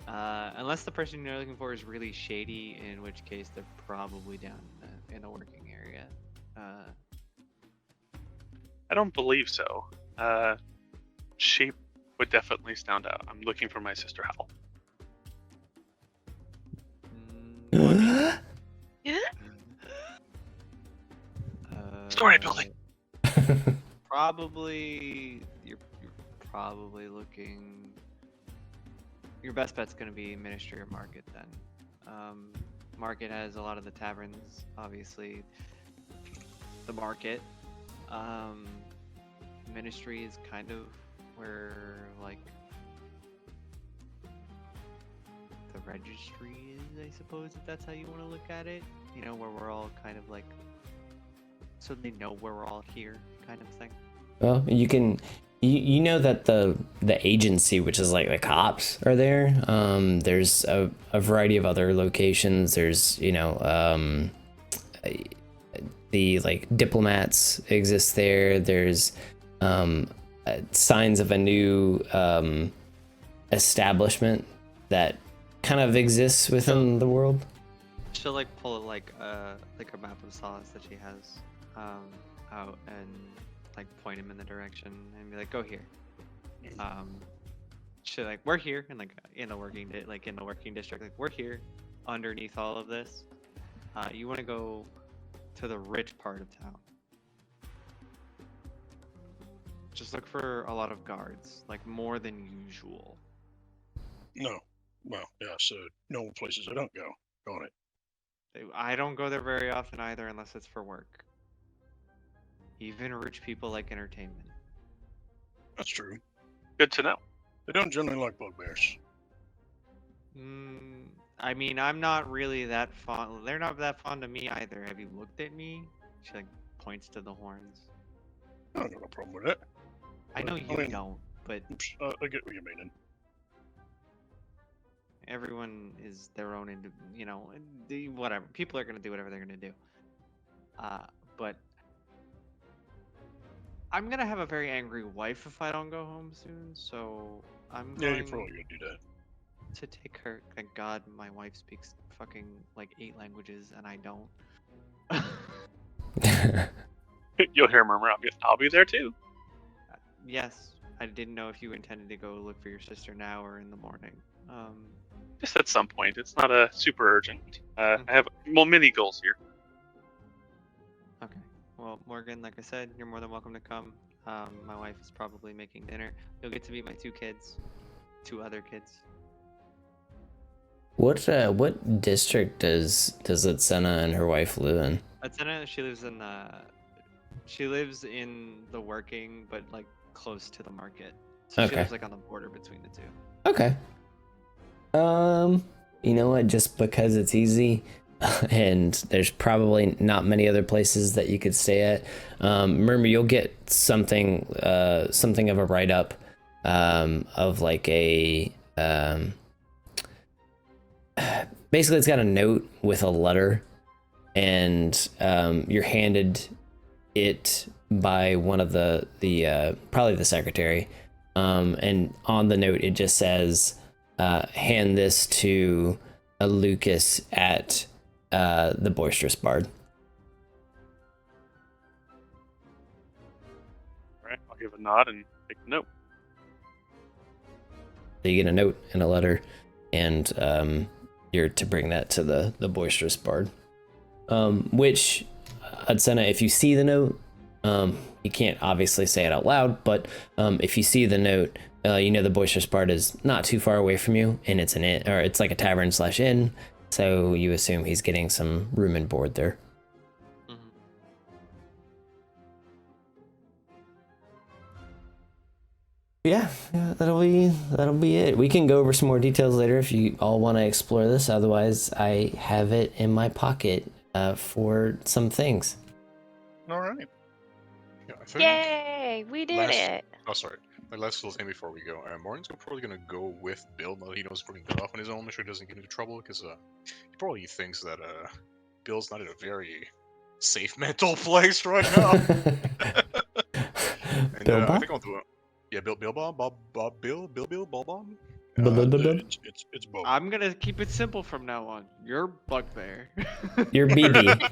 Unless the person you're looking for is really shady, in which case they're probably down in the working area. I don't believe so. She would definitely stand out. I'm looking for my sister Hal. Story building. Probably you're probably looking. Your best bet's gonna be Ministry or Market then. Market has a lot of the taverns, obviously. The Market. Ministry is kind of where like the registry is, I suppose, if that's how you want to look at it. Where we're all kind of like, so they know where we're all here, kind of thing. Well, you can, you know that the agency, which is like the cops, are there. There's a variety of other locations. There's the like diplomats exist there. There's signs of a new establishment that kind of exists within the world. She'll like pull like a map of Solace that she has out and like point him in the direction and be like, go here. She'll like, we're here, and like in the working district, like we're here underneath all of this. You want to go to the rich part of town. Just look for a lot of guards, like more than usual. No. Well, yeah, so no places I don't go, don't it? I don't go there very often either unless it's for work. Even rich people like entertainment. That's true. Good to know. They don't generally like bugbears. I mean, I'm not really that fond. They're not that fond of me either. Have you looked at me? She like points to the horns. I don't got no problem with it. I know you mean, don't, but I get what you mean. everyone is their own, whatever. People are gonna do whatever they're gonna do. But I'm gonna have a very angry wife if I don't go home soon. So I'm Yeah, going you're probably gonna do that. to take her. Thank God my wife speaks fucking like 8 languages and I don't. You'll hear a murmur. I'll be there too. Yes, I didn't know if you intended to go look for your sister now or in the morning. Just at some point. It's not a super urgent. I have many goals here. Okay. Well, Morgan, like I said, you're more than welcome to come. My wife is probably making dinner. You'll get to meet my 2 kids, 2 other kids. What district does Atsena and her wife live in? Atsena, she lives in the working, but like close to the market. So she Okay. lives like on the border between the 2. Okay. You know what? Just because it's easy, and there's probably not many other places that you could stay at. Remember, you'll get something of a write up, of like a basically it's got a note with a letter, and you're handed it by one of the probably the secretary, and on the note it just says, hand this to a Lucas at the Boisterous Bard. Alright, I'll give a nod and take the note. So you get a note and a letter, and you're to bring that to the Boisterous Bard. Which, Atsena, if you see the note, you can't obviously say it out loud, but if you see the note, you know the Boisterous Bard is not too far away from you, and it's an inn, or it's like a tavern/inn, so you assume he's getting some room and board there. Yeah, that'll be it. We can go over some more details later if you all want to explore this. Otherwise, I have it in my pocket for some things. All right. Yeah, I think Yay! We did it. Oh, sorry. My last little thing before we go. Morgan's probably gonna go with Bill. Now that he knows we're gonna get off on his own, make sure he doesn't get into trouble, because he probably thinks that Bill's not in a very safe mental place right now. And Bill I Bob? think I'll do it. Yeah, Bill Bob, Bob, Bill, Bob. It's both. I'm gonna keep it simple from now on. You're Bugbear. You're BB.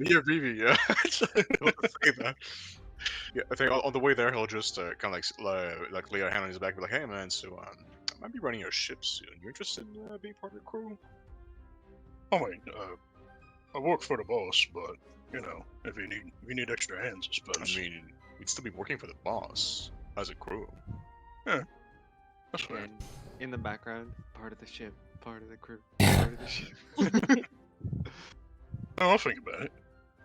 You're BB, yeah. Yeah, I think on the way there he'll just kind of like lay a hand on his back, and be like, "Hey man, so I might be running a ship soon. You interested in being part of the crew?" I mean, I work for the boss, but if you need extra hands, I suppose. I mean, we'd still be working for the boss as a crew. That's fair. And in the background, part of the ship, part of the crew, part of the ship. No, I'll think about it.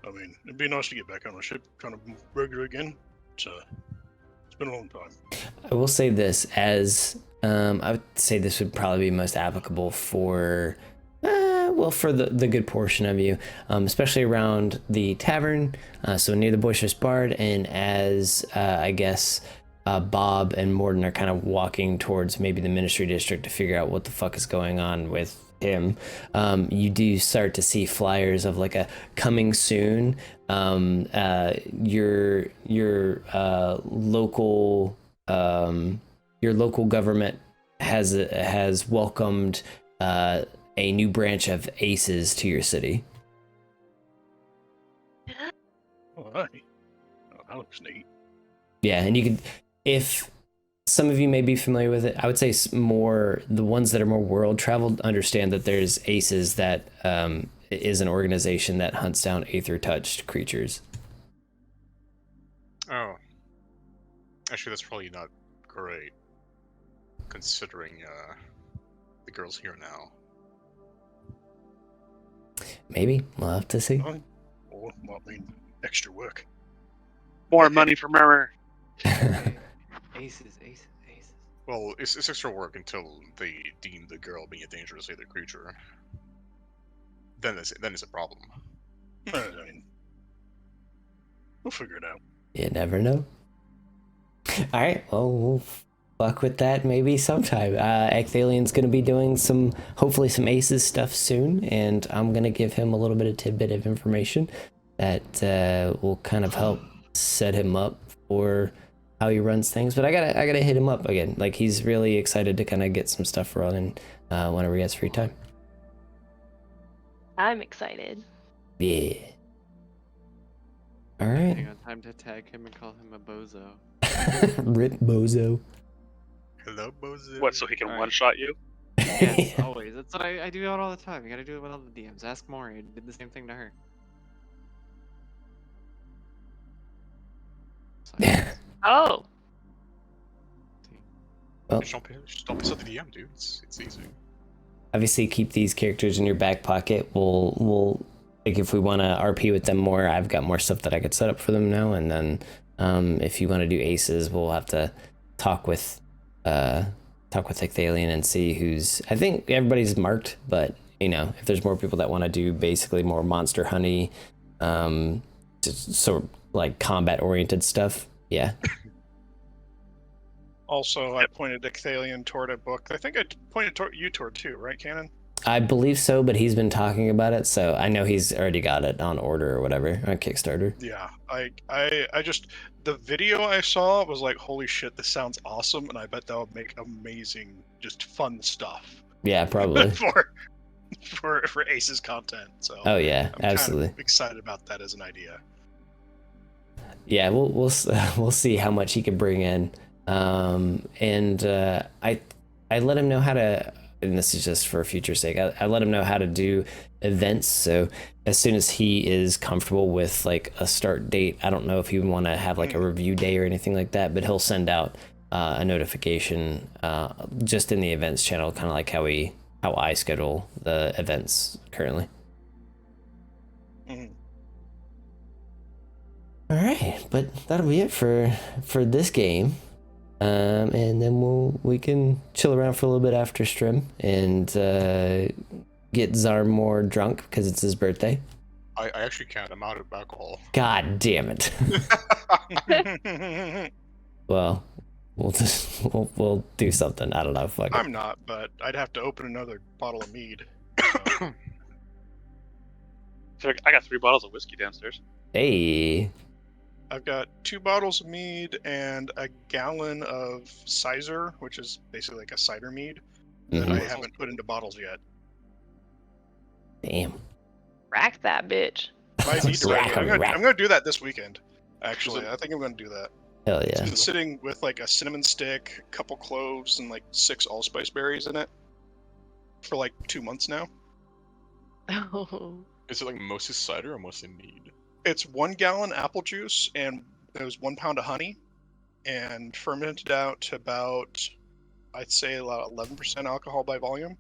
I mean, it'd be nice to get back on the ship kind of regular again. It's been a long time. I will say this, as I would say this would probably be most applicable for for the good portion of you, especially around the tavern, so near the Boisterous Bard, and as I guess Bob and Morden are kind of walking towards maybe the Ministry District to figure out what the fuck is going on with him, you do start to see flyers of like a coming soon. Your local government has welcomed a new branch of aces to your city. Oh, hey. Oh, that looks neat. Yeah, and you could, if some of you may be familiar with it, I would say more the ones that are more world traveled understand that there's aces that is an organization that hunts down aether touched creatures. Oh. Actually, that's probably not great, considering the girl's here now. Maybe we'll have to see. Well, I mean, extra work. More money for Murmur. Aces. Well, it's extra work until they deem the girl being a dangerous alien creature. Then it's a problem. I mean, we'll figure it out. You never know. All right, well, we'll fuck with that maybe sometime. Ecthalian's gonna be doing hopefully some Aces stuff soon, and I'm gonna give him a little bit of tidbit of information that will kind of help set him up for how he runs things. But I gotta hit him up again. Like, he's really excited to kind of get some stuff running whenever he has free time. I'm excited. Yeah. All Hang right. on, time to tag him and call him a bozo. Rip Bozo. Hello, Bozo. What, so he can Alright. one-shot you? Yes, always. That's what I do it all the time. You gotta do it with all the DMs. Ask Maury. I did the same thing to her. Oh, Well, Just don't piss off the DM, dude. It's easy. obviously keep these characters in your back pocket. We'll like, if we want to RP with them more, I've got more stuff that I could set up for them now. And then if you want to do Aces, we'll have to talk with Ecthalian and see who's. I think everybody's marked, but you know, if there's more people that want to do basically more monster honey, just sort of like combat oriented stuff, yeah. Also, I pointed Ecthalian toward a book. I think I pointed you toward too, right, Cannon? I believe so, but he's been talking about it, so I know he's already got it on order or whatever on Kickstarter. Yeah, I just the video I saw was like, holy shit, this sounds awesome, and I bet that would make amazing, just fun stuff Yeah, probably. for Ace's content. So Oh yeah, I'm absolutely. kind of excited about that as an idea. Yeah, we'll see how much he can bring in, and I let him know how to. And this is just for future sake. I let him know how to do events. So as soon as he is comfortable with like a start date, I don't know if he would want to have like a review day or anything like that, but he'll send out a notification just in the events channel, kind of like how I schedule the events currently. Mhm. All right, but that'll be it for this game. And then we can chill around for a little bit after stream and get Zar more drunk because it's his birthday. I actually can't. I'm out of alcohol. God damn it. Well, we'll do something. I don't know. Fuck it. I'm not, but I'd have to open another bottle of mead. So. So I got 3 bottles of whiskey downstairs. Hey. I've got 2 bottles of mead and a gallon of Sizer, which is basically like a cider mead that I haven't put into bottles yet. Damn. rack that bitch. I need to Rack 'em, rack. I'm gonna do that this weekend. Actually, I think I'm gonna do that. Hell It's yeah. been sitting with like a cinnamon stick, a couple cloves, and like 6 allspice berries in it for like 2 months now. Oh. Is it like mostly cider or mostly mead? It's 1 gallon apple juice and there's 1 pound of honey, and fermented out to about, I'd say, about 11% alcohol by volume.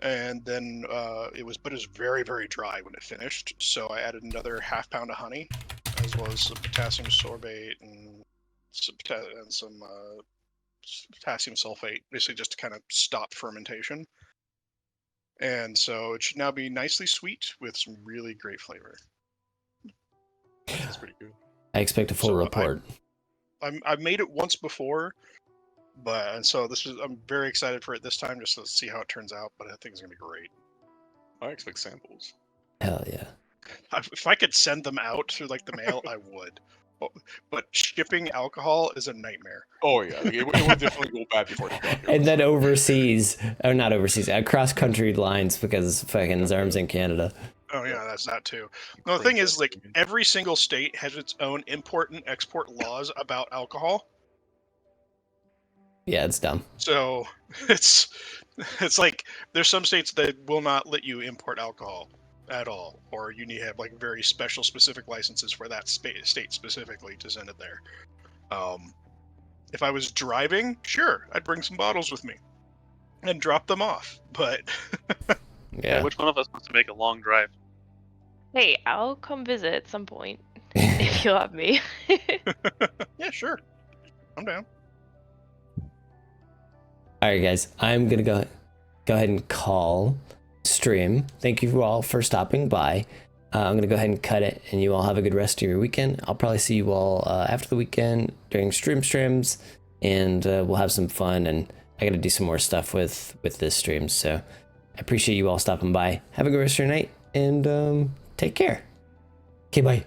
And then it was very, very dry when it finished. So I added another ½ pound of honey, as well as some potassium sorbate and some potassium sulfate, basically just to kind of stop fermentation. And so it should now be nicely sweet with some really great flavor. That's pretty good. I expect a full So report. I've made it once before, and so I'm very excited for it this time, just to see how it turns out. But I think it's gonna be great. I expect samples. Hell yeah. If I could send them out through like the mail, I would. But shipping alcohol is a nightmare. Oh yeah, like, it would definitely go bad before it got here. And then overseas, or not overseas, cross country lines because fucking Zarm's in Canada. Oh yeah, that's that too. No, the thing is, like, every single state has its own import and export laws about alcohol. Yeah, it's dumb. So it's like there's some states that will not let you import alcohol at all, or you need to have like very special specific licenses for that state specifically to send it there. If I was driving, sure, I'd bring some bottles with me and drop them off. But Yeah. Which one of us wants to make a long drive? Hey, I'll come visit at some point if you'll have me. yeah, sure, I'm down. All right, guys, I'm gonna go ahead and call stream. Thank you all for stopping by. I'm gonna go ahead and cut it, and you all have a good rest of your weekend. I'll probably see you all after the weekend during streams, and we'll have some fun. And I gotta do some more stuff with this stream, so I appreciate you all stopping by. Have a good rest of your night, and take care. Okay, bye.